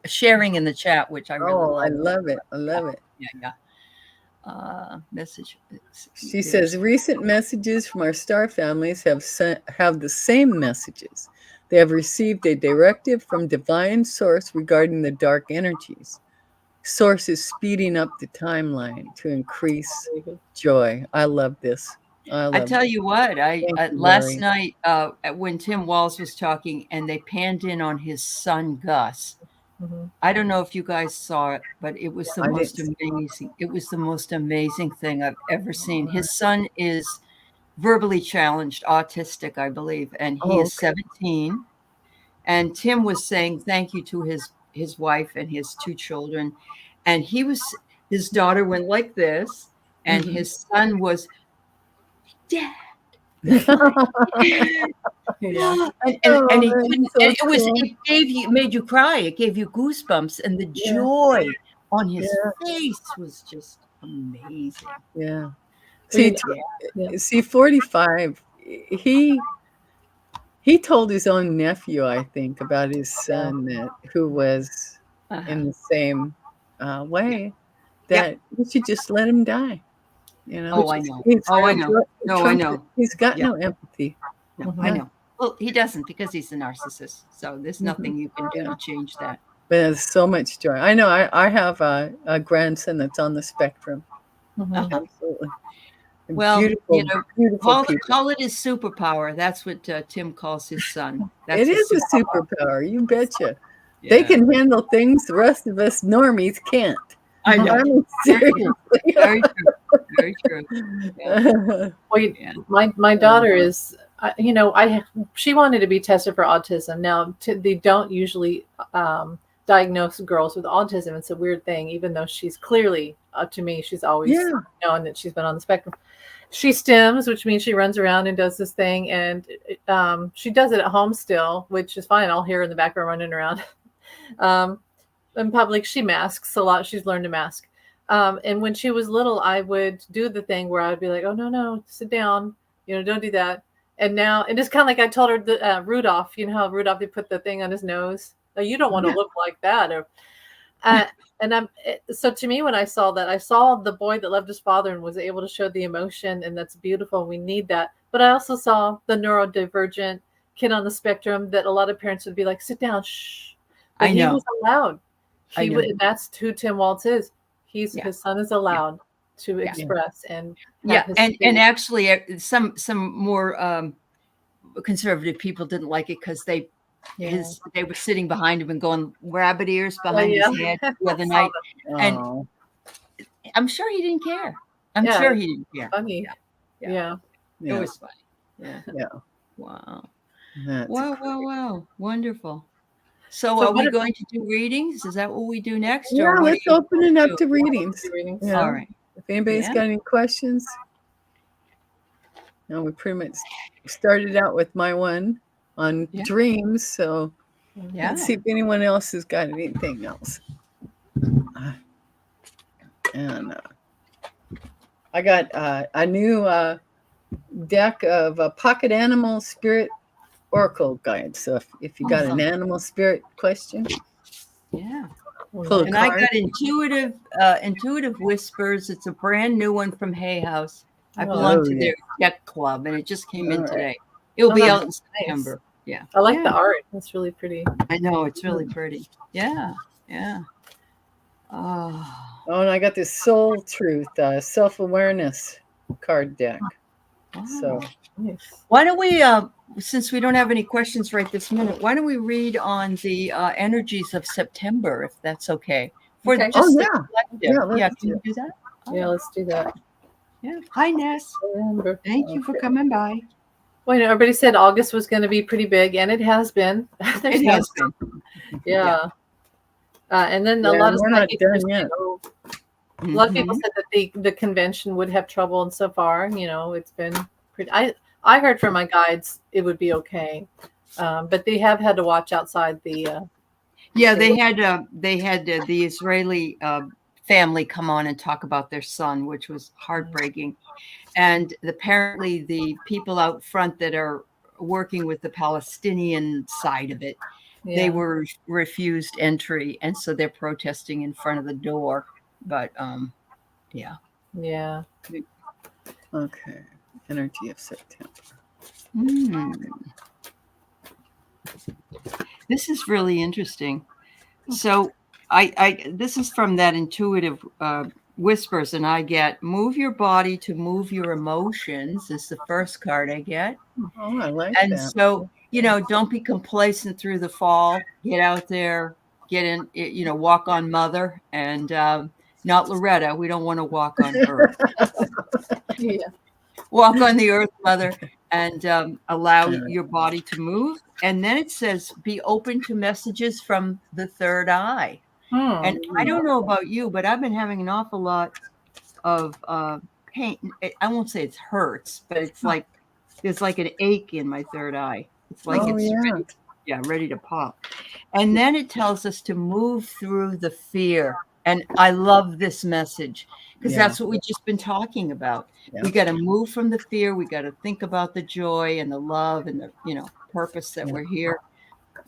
sharing in the chat, which I really love. I love it. I love it. Yeah. Message. She says recent messages from our star families have the same messages. They have received a directive from divine source regarding the dark energies. Source is speeding up the timeline to increase joy. I love this. I tell you what, last night when Tim Walls was talking and they panned in on his son Gus. I don't know if you guys saw it, but it was the most amazing. It was the most amazing thing I've ever seen. His son is verbally challenged, autistic, I believe, and he is 17. And Tim was saying thank you to his wife and his 2 children. And his daughter went like this, and his son was, Dad. It made you cry. It gave you goosebumps, and the joy on his face was just amazing. Yeah. See, 45. He told his own nephew, I think, about his son who was in the same way that you should just let him die. I know. I know. He's got no empathy. No, I know. Well, he doesn't because he's a narcissist. So there's nothing you can do to change that. But there's so much joy. I know. I have a grandson that's on the spectrum. Absolutely. Well, beautiful call it his superpower. That's what Tim calls his son. It is a superpower. You betcha. Yeah. They can handle things the rest of us normies can't. I know. I mean, seriously. Very true. Very true. Yeah. Well, my daughter is, she wanted to be tested for autism. Now, they don't usually diagnose girls with autism. It's a weird thing, even though she's clearly to me, she's always Yeah. known that she's been on the spectrum. She stims, which means she runs around and does this thing, and she does it at home still, which is fine. I'll hear her in the background running around. In public, she masks a lot. She's learned to mask. And when she was little, I would do the thing where I'd be like, "Oh no, sit down. Don't do that." And now, and it's kind of like I told her the Rudolph. You know how Rudolph, they put the thing on his nose. Oh, you don't want to look like that. Or, so to me, when I saw that, I saw the boy that loved his father and was able to show the emotion, and that's beautiful. We need that. But I also saw the neurodivergent kid on the spectrum that a lot of parents would be like, "Sit down, shh." But he was allowed. That's who Tim Waltz is. His son is allowed to express and actually some more conservative people didn't like it because they were sitting behind him and going rabbit ears behind his head the other night, and I'm sure he didn't care. Sure he didn't care. Funny, yeah. It was funny. Yeah. Wow. Wow. Wonderful. So are we going to do readings? Is that what we do next? Yeah, let's open it up to readings. Yeah. All right. If anybody's got any questions. No, we pretty much started out with my one on dreams. So let's see if anyone else has got anything else. And I got a new deck of Pocket Animal Spirit Oracle guide. So if you got an animal spirit question, pull a card. I got intuitive whispers. It's a brand new one from Hay House. I belong to their deck club, and it just came in today. It will be out in September. Yeah, I like the art. It's really pretty. I know, it's really pretty. Yeah. Oh, and I got this Soul Truth self-awareness card deck. So why don't we, since we don't have any questions right this minute, why don't we read on the energies of September, if that's okay? Let's can you do that? Let's do that. Yeah. Hi, Ness. Thank you for coming by. Well, everybody said August was going to be pretty big, and it has been. It has been. Yeah. And then a lot of we're not done yet. A lot of people said that the convention would have trouble, and so far, it's been pretty. I heard from my guides it would be okay, but they have had to watch outside the. They had the Israeli family come on and talk about their son, which was heartbreaking, and apparently the people out front that are working with the Palestinian side of it, they were refused entry, and so they're protesting in front of the door. But okay, energy of September. This is really interesting. So I this is from that intuitive whispers, and I get move your body to move your emotions is the first card I get. Oh, I like and that. So don't be complacent through the fall. Get out there, get in, walk on mother, and not Loretta. We don't want to walk on earth. Walk on the earth, mother, and allow your body to move. And then it says, be open to messages from the third eye. And I don't know about you, but I've been having an awful lot of pain. I won't say it hurts, but it's like there's like an ache in my third eye. It's like ready to pop. And then it tells us to move through the fear. And I love this message because that's what we've just been talking about. Yeah. We got to move from the fear. We got to think about the joy and the love and the purpose that we're here.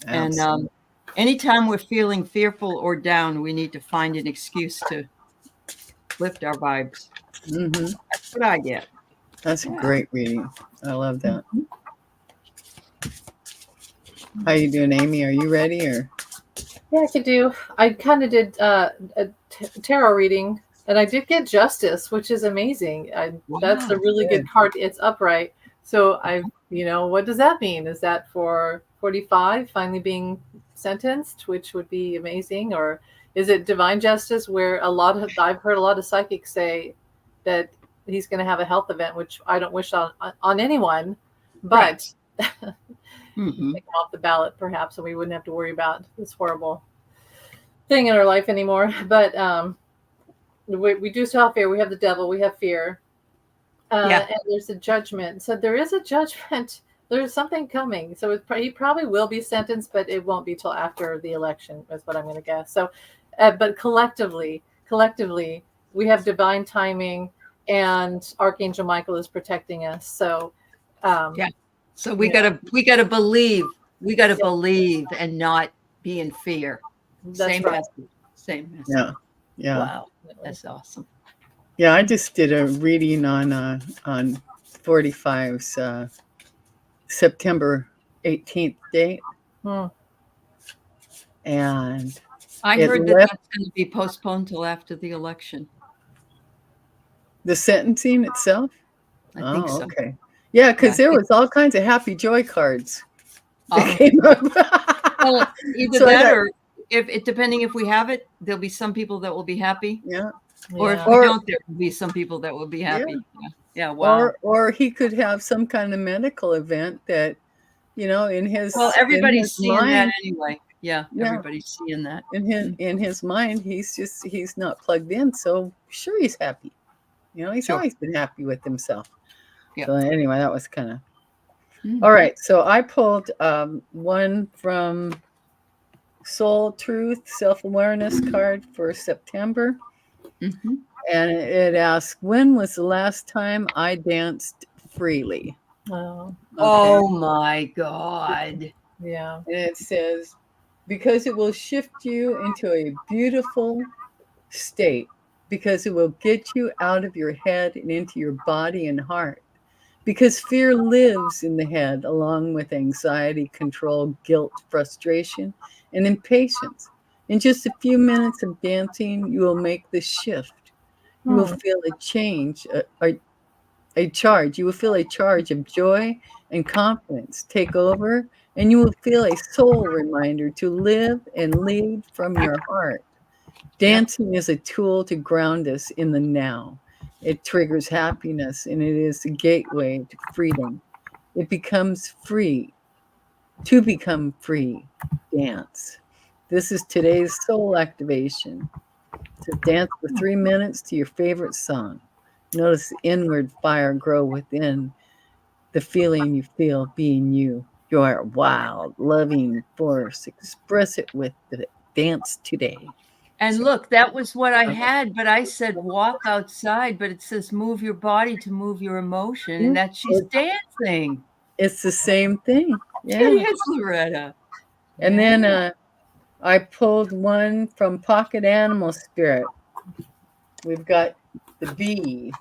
Absolutely. And anytime we're feeling fearful or down, we need to find an excuse to lift our vibes. That's what I get. That's a great reading. I love that. How you doing, Amy? Are you ready or? Yeah, I could do. I kind of did a tarot reading, and I did get Justice, which is amazing. That's a really good card. It's upright. So what does that mean? Is that for 45 finally being sentenced, which would be amazing, or is it divine justice, where I've heard a lot of psychics say that he's going to have a health event, which I don't wish on anyone, but. Right. Take him off the ballot, perhaps, so we wouldn't have to worry about this horrible thing in our life anymore. But we do still have fear. We have the devil. We have fear. Yeah. And there's a judgment. So there is a judgment. There's something coming. So he probably will be sentenced, but it won't be till after the election, is what I'm going to guess. So, but collectively, we have divine timing, and Archangel Michael is protecting us. So, Yeah. So we gotta believe. We gotta believe and not be in fear. That's Same right. message. Same message. Yeah. Yeah. Wow. That's awesome. Yeah, I just did a reading on 45's September 18th date, and I it heard left that's going to be postponed till after the election. the sentencing itself. I think so. Okay. Yeah, because Yeah, I there was all kinds of happy joy cards that Oh. came up. Well, either So I that got- or if it, depending if we have it, there'll be some people that will be happy, Yeah. or if Yeah. we Or- don't, there will be some people that will be happy. Yeah. Yeah. Wow. Or he could have some kind of medical event that, in his Well, in everybody's his seeing mind, that anyway. Yeah. Yeah. Everybody's seeing that. in his mind, he's not plugged in, so sure he's happy. He's Sure. always been happy with himself. Yeah. So anyway, that was kind of Mhm. all right. So I pulled one from Soul Truth Self-Awareness card for September. Mhm. And it asks, when was the last time I danced freely? Oh, Oh my God. yeah. And it says, because it will shift you into a beautiful state, because it will get you out of your head and into your body and heart. Because fear lives in the head, along with anxiety, control, guilt, frustration, and impatience. In just a few minutes of dancing, you will make the shift. You will feel a change, a charge. You will feel a charge of joy and confidence take over, and you will feel a soul reminder to live and lead from your heart. Dancing is a tool to ground us in the now. It triggers happiness, and it is the gateway to freedom. It becomes free. To become free, dance. This is today's soul activation. So dance for 3 minutes to your favorite song. Notice the inward fire grow within the feeling you feel being you. You are a wild, loving force. Express it with the dance today. And look, that was what I had, but I said walk outside, but it says move your body to move your emotion, and that she's dancing. It's the same thing. Yeah. It is, Loretta. And then I pulled one from Pocket Animal Spirit. We've got the bee.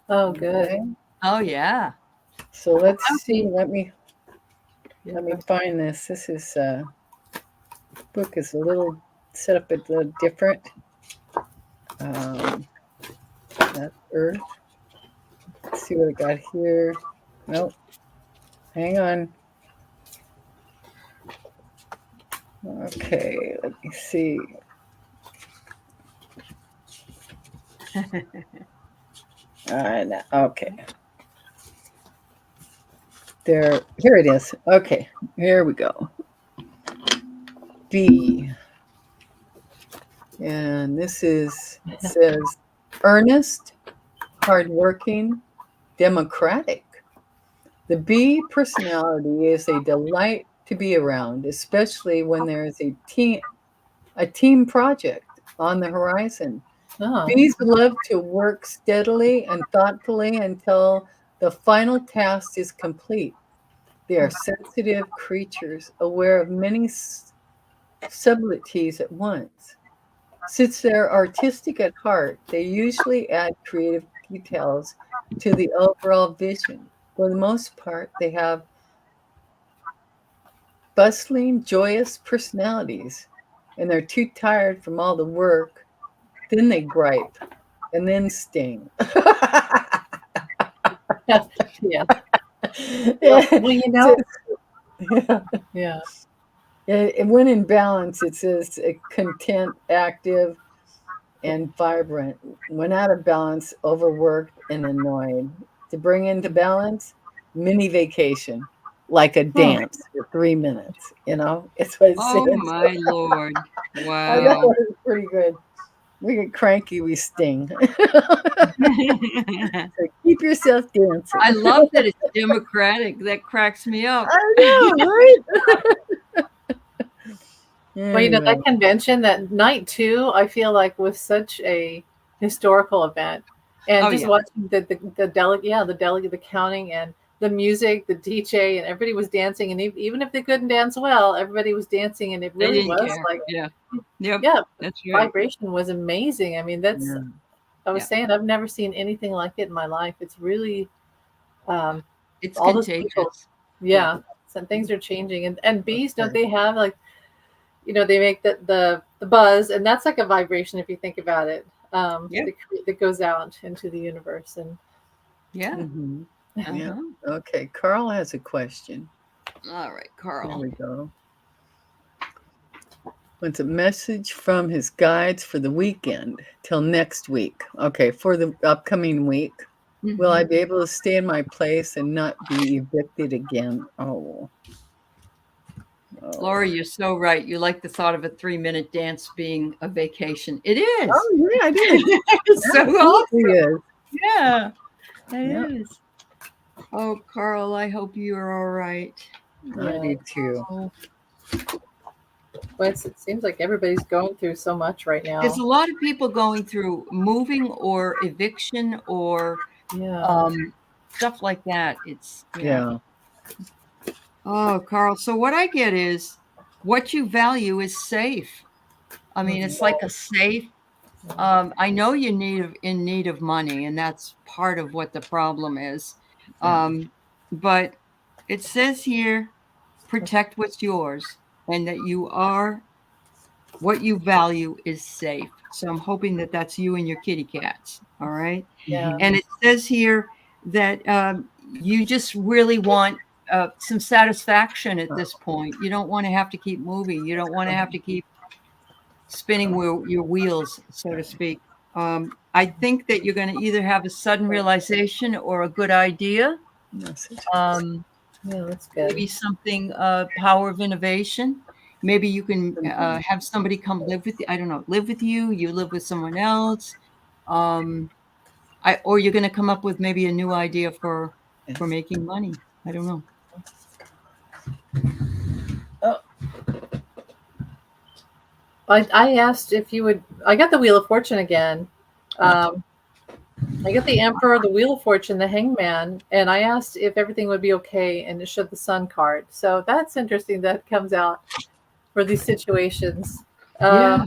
Oh, good. Okay. Oh yeah. So let's see. Let me find this. This is book is a little set up a little different. That's Earth. Let's see what I got here. Nope. Hang on. Okay, let me see. Okay. Here it is. Okay, here we go. B. And this says earnest, hardworking, democratic. The B personality is a delight to be around, especially when there is a team project on the horizon. Oh. Bees love to work steadily and thoughtfully until the final task is complete. They are sensitive creatures, aware of many subtleties at once. Since they're artistic at heart, they usually add creative details to the overall vision. For the most part, they have bustling, joyous personalities, and they're too tired from all the work. Then they gripe, and then sting. Yeah. Yeah. Well, you know. Yeah. Yeah. When in balance, it says content, active, and vibrant. When out of balance, overworked and annoyed. To bring into balance, mini vacation, like a dance for 3 minutes. It's what it Oh says. my Lord. I thought Wow. it was pretty good. We get cranky, we sting. So keep yourself dancing. I love that it's democratic. That cracks me up. I know, right? Well, you know, Anyway, that convention, that night too, I feel like was such a historical event. And Oh, just yeah. watching the delegate, yeah, the delegate, the counting and the music, the DJ, and everybody was dancing. And even if they couldn't dance well, everybody was dancing. And it They really didn't was care. like, Yeah. Yep. yeah, the That's right. vibration was amazing. I mean, that's, yeah. I was Yeah. saying, I've never seen anything like it in my life. It's really, um, It's all those people, contagious. yeah, some things are changing. And bees, don't they have like, you know, they make the buzz, and that's like a vibration if you think about it, Yeah. that goes out into the universe. And Yeah. Mhm. Yeah. Uh-huh. Okay. Carl has a question. All right, There Carl. we go. Wants a message from his guides for the weekend till next week. Okay, for the upcoming week. Will I Mhm. be able to stay in my place and not be evicted again? Oh. Laura, Oh. you're so right. You like the thought of a 3-minute dance being a vacation. It is. Oh yeah, it is. It's so Absolutely awesome. is. Yeah, it Yep, is. Oh, Carl, I hope you're all right. I yeah, do too. well, it seems like everybody's going through so much right There's now. a lot of people going through moving or eviction or Yeah, stuff like that. It's, yeah. Yeah. Oh, Carl. So what I get is what you value is safe. I mean, it's like a safe. I know you're in need of money, and that's part of what the problem is. Yeah. But it says here, protect what's yours, and that you are what you value is safe. So I'm hoping that that's you and your kitty cats. All right. yeah, And it says here that you just really want some satisfaction at this point. You don't want to have to keep moving. You don't want to have to keep spinning your wheels, so to speak. I think that you're going to either have a sudden realization or a good idea. Message. Um, yeah, that's good. maybe something, power of innovation. Maybe you can have somebody come live with you. I don't know, live with you. You live with someone else. Um, or you're going to come up with maybe a new idea for making money. I don't know. Oh, I asked if you would. I got the Wheel of Fortune again. I got the Emperor, the Wheel of Fortune, the Hangman, and I asked if everything would be okay, and it showed the Sun card. So that's interesting. That comes out for these situations. Yeah.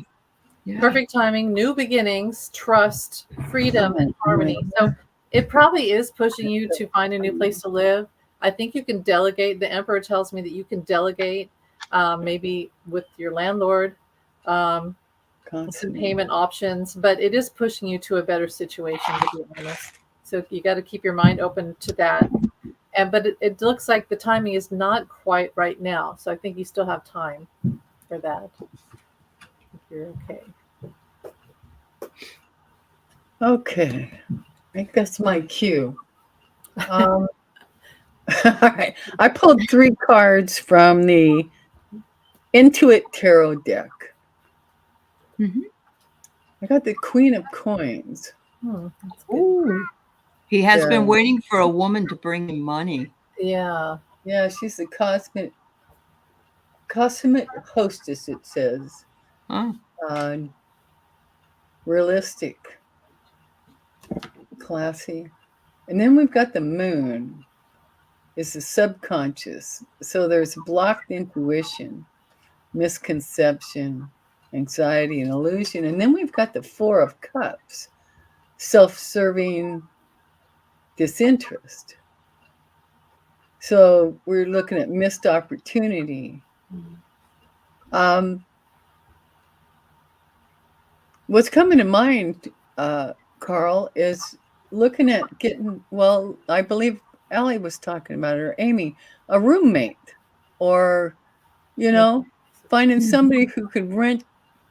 Yeah. Perfect timing, new beginnings, trust, freedom, and yeah. harmony. So it probably is pushing you to find a new place to live. I think you can delegate. The Emperor tells me that you can delegate, maybe with your landlord. Some Constantly. payment options, but it is pushing you to a better situation, to be honest. So you got to keep your mind open to that. And but it looks like the timing is not quite right now. So I think you still have time for that. If you're okay. Okay. I think that's my cue. All right. I pulled 3 cards from the Intuit Tarot deck. Mhm. I got the Queen of Coins. That's good. Ooh. He has Yeah. been waiting for a woman to bring him money. Yeah. Yeah, she's the consummate hostess, it says. Huh? Realistic, classy. And then we've got the moon. It's the subconscious. So there's blocked intuition, misconception, anxiety, and illusion. And then we've got the 4 of Cups, self-serving disinterest. So we're looking at missed opportunity. What's coming to mind, Carl, is looking at getting, well, I believe Aley was talking about it, or Amy, a roommate, or, finding somebody who could rent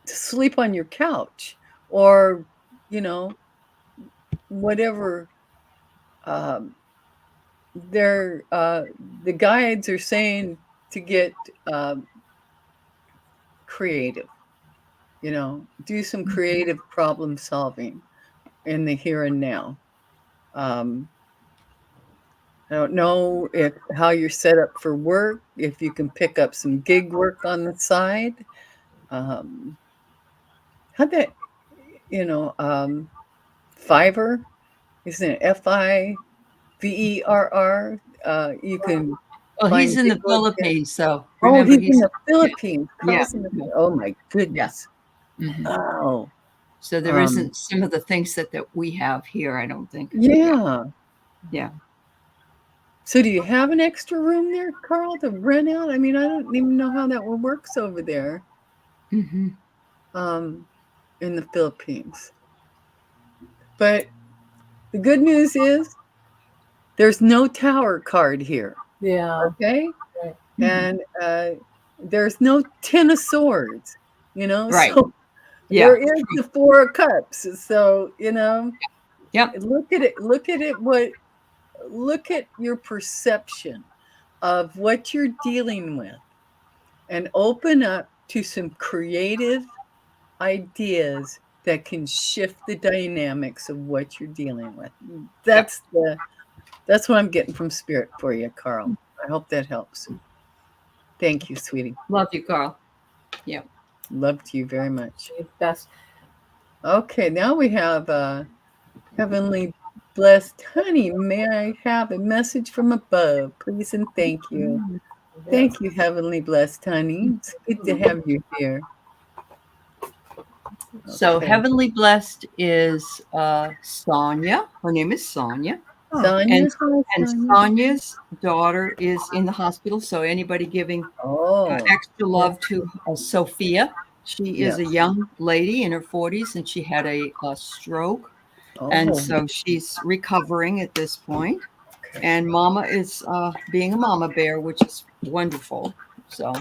to sleep on your couch, or, whatever. The guides are saying to get creative, do some creative problem solving in the here and now. I don't know how you're set up for work, if you can pick up some gig work on the side. How that, Fiverr, isn't it Fiverr? You can Well, he's find in the gig work there. Philippines, so Oh, remember he's in the Philippines. Yeah. Carl's in the- Oh my goodness. Mhm. Oh, So there isn't some of the things that we have here, I don't think. yeah. Yeah. So do you have an extra room there, Carl, to rent out? I mean, I don't even know how that works over there. Mm-hmm. In the Philippines. But the good news is there's no tower card here. Yeah. Okay. Right. And there's no Ten of Swords, Right. So Yeah. there is the Four of Cups. So, Yep. look at it. Look at your perception of what you're dealing with and open up to some creative ideas that can shift the dynamics of what you're dealing with. That's what I'm getting from Spirit for you, Carl. I hope that helps. Thank you, sweetie. Love you, Carl. Yeah. Loved you very much. Best. Okay, now we have Heavenly Blessed Honey. May I have a message from above, please and thank you. Thank you, Heavenly Blessed Honey. It's good to have you here. So Okay. Heavenly Blessed is Sonia. Her name is Sonia. Sonia, and Sonia's daughter is in the hospital. So anybody giving extra love to Sophia. She is a young lady in her 40s, and she had a stroke. And so she's recovering at this point. And Mama is being a mama bear, which is wonderful. So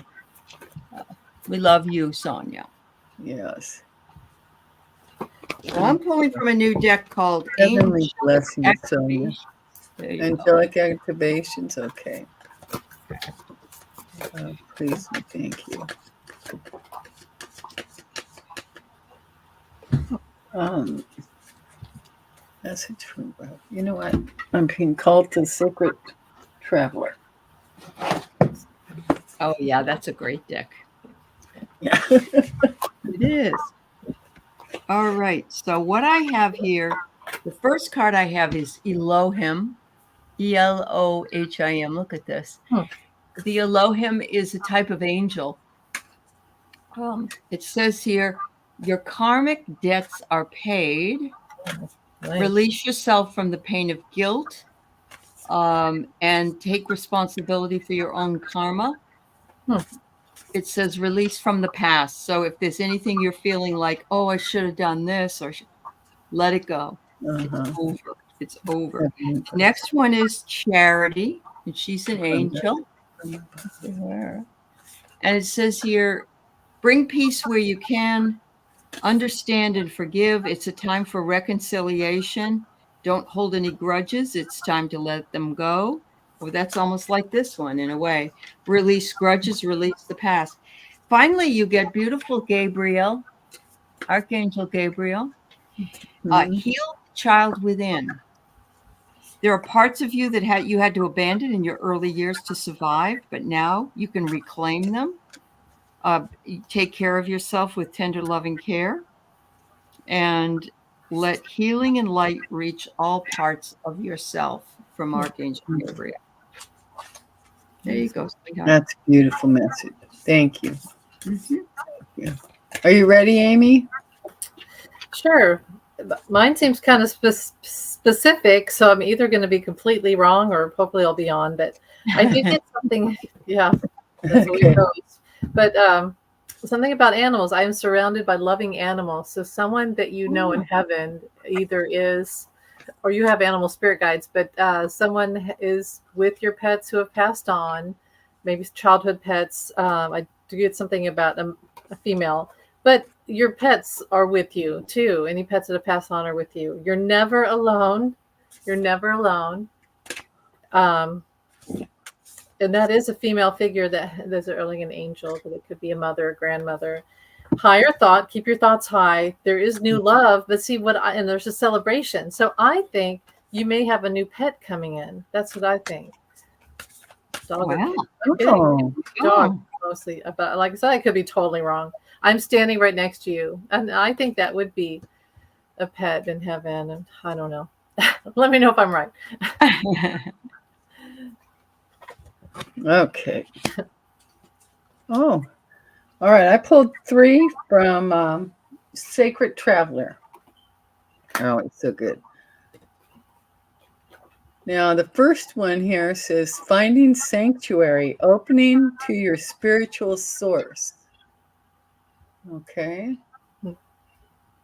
we love you, Sonia. Yes. Well, I'm pulling from a new deck called Heavenly Blessings, Sonia. Angelic Activations, okay. Please and thank you. Message from above. You know what? I'm being called to Sacred Traveler. Oh, yeah, that's a great deck. Yeah. It is. All right. So what I have here, the first card I have is Elohim, Elohim. Look at this. The Elohim is a type of angel. It says here, your karmic debts are paid. Nice. Release yourself from the pain of guilt, and take responsibility for your own karma. It says release from the past. So if there's anything you're feeling like, oh, I should have done this, or let it go. It's over. It's over. Next one is Charity, and she's an angel. And it says here, bring peace where you can, understand and forgive. It's a time for reconciliation. Don't hold any grudges. It's time to let them go. Well, that's almost like this one in a way. Release grudges, release the past. Finally, you get beautiful Gabriel, Archangel Gabriel. Heal the child within. There are parts of you that you had to abandon in your early years to survive, but now you can reclaim them. Take care of yourself with tender, loving care, and let healing and light reach all parts of yourself from Archangel Gabriel. There you go, sweetheart. That's a beautiful message. Thank you. Yeah. Are you ready, Amy? Sure. Mine seems kind of specific, so I'm either going to be completely wrong or hopefully I'll be on. But I did get something. Yeah, that's what it goes. But something about animals. I am surrounded by loving animals. So someone that you know in heaven either is, or you have animal spirit guides, but someone is with your pets who have passed on, maybe childhood pets. I do get something about a female, but your pets are with you too. Any pets that have passed on are with you. You're never alone. You're never alone. And that is a female figure that's early an angel, but it could be a mother, a grandmother. higher thought, keep your thoughts high. There is new love, but see and there's a celebration. So I think you may have a new pet coming in. That's what I think. Dog or Wow. kid. Oh, Dog mostly, but like I said, I could be totally wrong. I'm standing right next to you, and I think that would be a pet in heaven. And I don't know. Let me know if I'm right. okay. Oh, all right. I pulled 3 from Sacred Traveler. Oh, it's so good. Now, the first one here says finding sanctuary, opening to your spiritual source. Okay.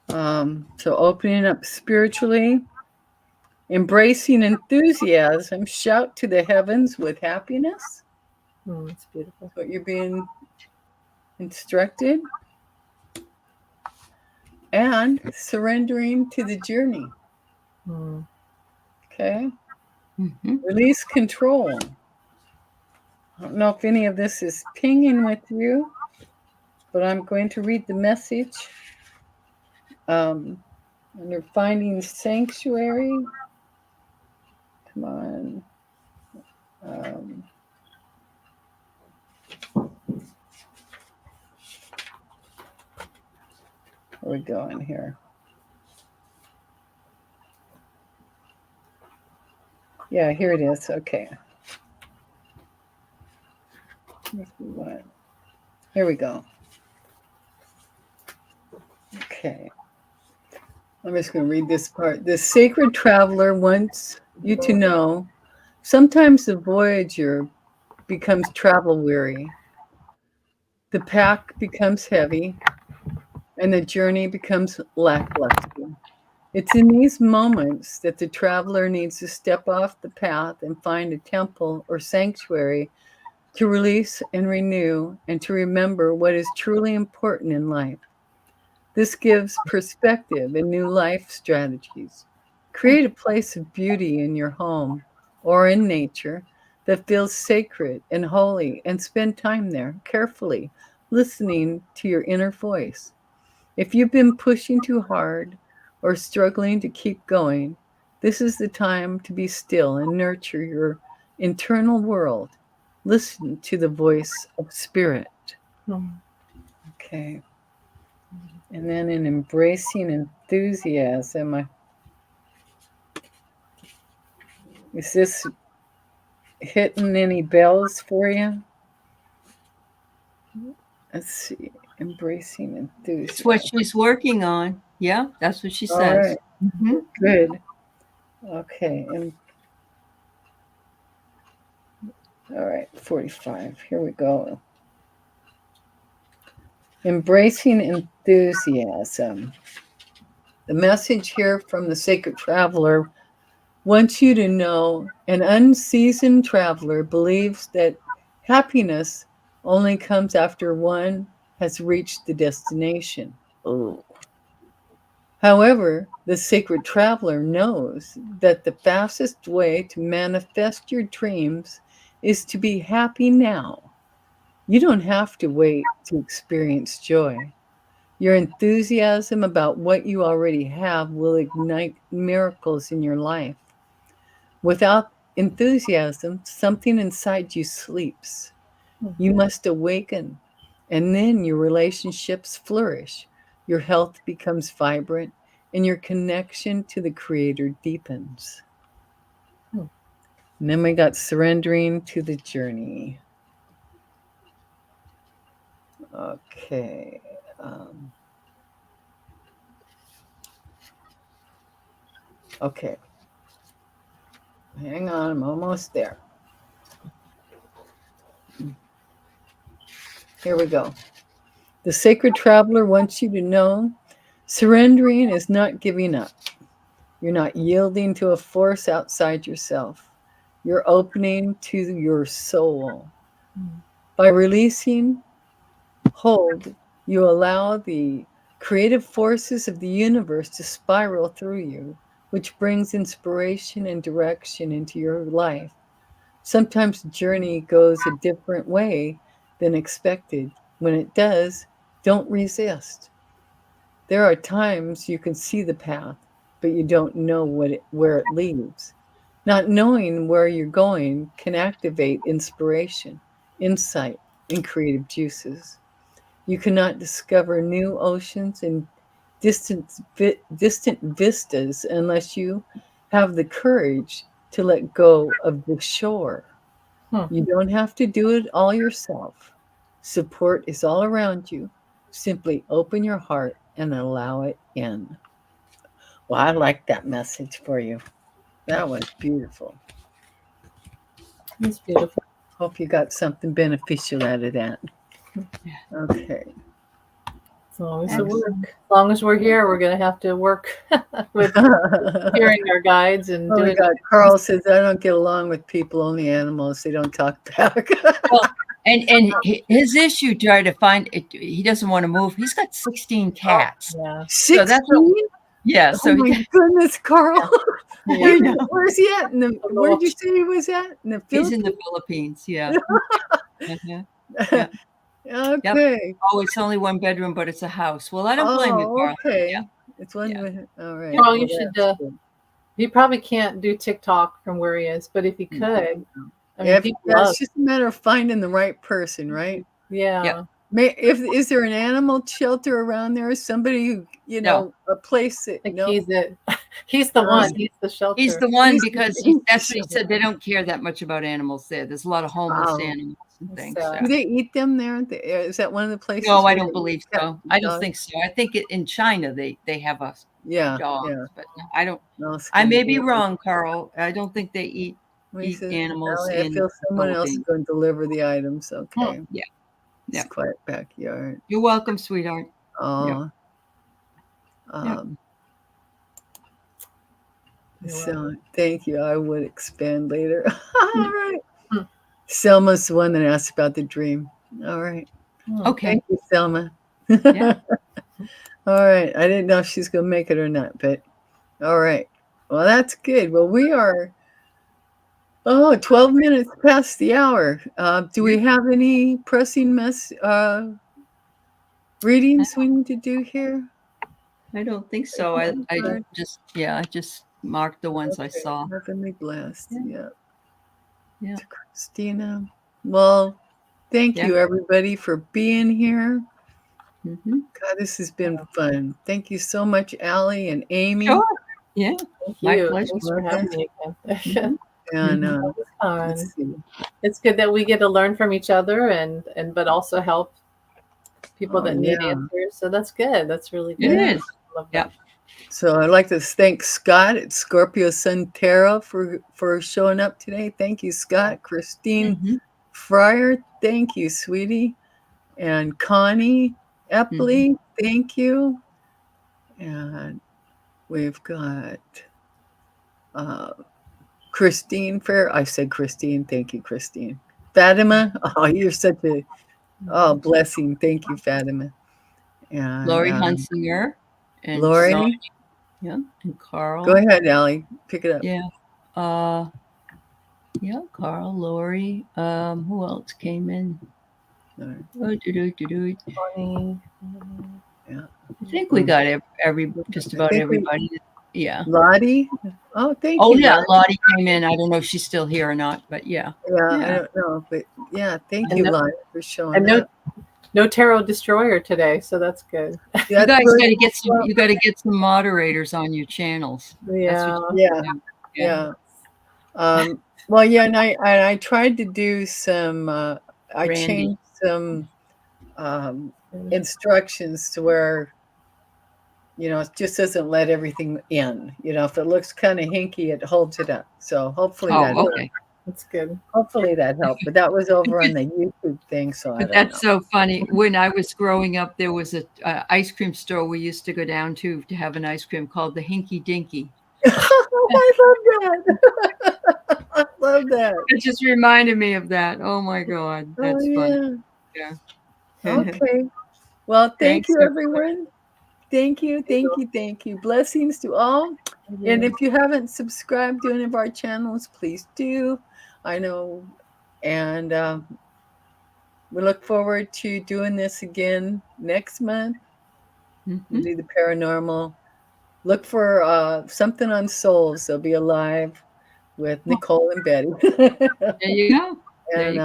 So opening up spiritually, embracing enthusiasm, shout to the heavens with happiness. It's beautiful. That's what you're being instructed. And surrendering to the journey. Okay. Release control. I don't know if any of this is pinging with you, but I'm going to read the message. Under finding sanctuary. Come on. Where are we going here? Yeah, here it is. Okay. Here we go. Okay. I'm just going to read this part. The sacred traveler wants you to know sometimes the voyager becomes travel weary. The pack becomes heavy and the journey becomes lackluster. It's in these moments that the traveler needs to step off the path and find a temple or sanctuary to release and renew and to remember what is truly important in life. This gives perspective and new life strategies. Create a place of beauty in your home or in nature that feels sacred and holy, and spend time there carefully, listening to your inner voice. If you've been pushing too hard or struggling to keep going, this is the time to be still and nurture your internal world. Listen to the voice of spirit. Okay. And then in embracing enthusiasm, is this hitting any bells for you? Let's see. Embracing enthusiasm. That's what she's working on. Yeah, that's what she All says. right. Good. Okay. And all right, 45. Here we go. Embracing enthusiasm. The message here from the Sacred Traveler wants you to know an unseasoned traveler believes that happiness only comes after one has reached the destination. Oh. However, the Sacred Traveler knows that the fastest way to manifest your dreams is to be happy now. You don't have to wait to experience joy. Your enthusiasm about what you already have will ignite miracles in your life. Without enthusiasm, something inside you sleeps. You must awaken, and then your relationships flourish. Your health becomes vibrant, and your connection to the Creator deepens. And then we got surrendering to the journey. Okay. Okay. Hang on, I'm almost there. Here we go. The Sacred Traveler wants you to know surrendering is not giving up. You're not yielding to a force outside yourself. You're opening to your soul. By releasing hold, you allow the creative forces of the universe to spiral through you, which brings inspiration and direction into your life. Sometimes the journey goes a different way than expected. When it does, Don't resist. There are times you can see the path, but you don't know where it leads. Not knowing where you're going can activate inspiration, insight, and creative juices. You cannot discover new oceans and distant vistas unless you have the courage to let go of the shore. You don't have to do it all yourself. Support is all around you. Simply open your heart and allow it in. Well, I like that message for you. That was beautiful. It's beautiful. Hope you got something beneficial out of that. Okay. As long as we're here, we're going to have to work with hearing our guides and doing. Carl says, I don't get along with people, only animals. They don't talk back. Well, and his issue, try to find it, he doesn't want to move. He's got 16 cats. Oh, yeah. 16? So that's yeah. So oh my goodness, Carl. Yeah. Where's he at? Where did you say he was at? He's in the Philippines. Yeah. Uh-huh. Yeah. Okay. Yep. Oh, it's only one bedroom, but it's a house. Well, I don't blame you, Carl. Okay. Yeah. It's one. Yeah. All right. Carl, you should. He probably can't do TikTok from where he is, but if he could, I mean, it's just a matter of finding the right person, right? Yeah. Yep. Is there an animal shelter around there? Somebody who a place that he's the one. He's the shelter. He's the one because that's what he said. They don't care that much about animals there. There's a lot of homeless animals and things. Do they eat them there? Is that one of the places? No, I don't believe so. I don't think so. I think in China they have dogs, but I don't. I may be wrong, Carl. I don't think they eat animals. I feel someone else is going to deliver the items. Okay. Yeah. It's quiet backyard. You're welcome, sweetheart. Oh. So thank you. I would expand later. All right. Selma's the one that asked about the dream. All right. Okay. Thank you, Selma. Yeah. All right. I didn't know if she's going to make it or not, but all right. Well, that's good. Well, we are 12 minutes past the hour. Do we have any pressing readings we need to do here? I don't think so. I just marked the ones I saw. Heavenly blessed. Yeah. To Christina. Well, thank you everybody for being here. Mm-hmm. God, this has been fun. Thank you so much, Aley and Amy. Sure. Yeah. My pleasure. Thanks for having me again. And it's good that we get to learn from each other but also help people that need answers. So that's good. That's really good. It is. Love that. So I'd like to thank Scott at Scorpio Sun Tarot for showing up today. Thank you, Scott. Christine Fryer, thank you, sweetie. And Connie Epley, thank you. And we've got Christine Fair. I said Christine. Thank you, Christine. Fatima. Oh, you're such a blessing. Thank you, Fatima. And Lori Hunsinger. And Lori. Sonia, and Carl. Go ahead, Aley. Pick it up. Yeah. Carl, Lori. Who else came in? I think we got just about everybody. Yeah. Lottie. Oh, thank you. Oh, yeah. Lottie came in. I don't know if she's still here or not, but yeah. I don't know. But thank you, Lottie, for showing up. No tarot destroyer today, so that's good. You guys got to get some. You got to get some moderators on your channels. Yeah. Well, and I tried to do some. I changed some instructions to where it just doesn't let everything in. If it looks kind of hinky, it holds it up. So hopefully that's good. Hopefully that helped. But that was over on the YouTube thing. So that's so funny. When I was growing up, there was a ice cream store we used to go down to have an ice cream called the Hinky Dinky. I love that. I love that. It just reminded me of that. Oh my God. That's funny. Yeah. Okay. Well, thank you, everyone. Thank you. Blessings to all. And if you haven't subscribed to any of our channels, please do. I know. And we look forward to doing this again next month. We'll do the paranormal. Look for something on souls. They'll be alive with Nicole and Betty. There you go. There And you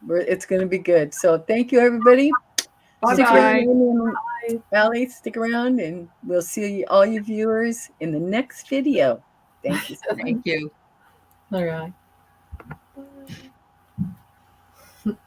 go. it's going to be good. So thank you, everybody. Stick Bye-bye. around, Aley, stick around, and we'll see all you viewers in the next video. Thank you so much. Thank you. All right.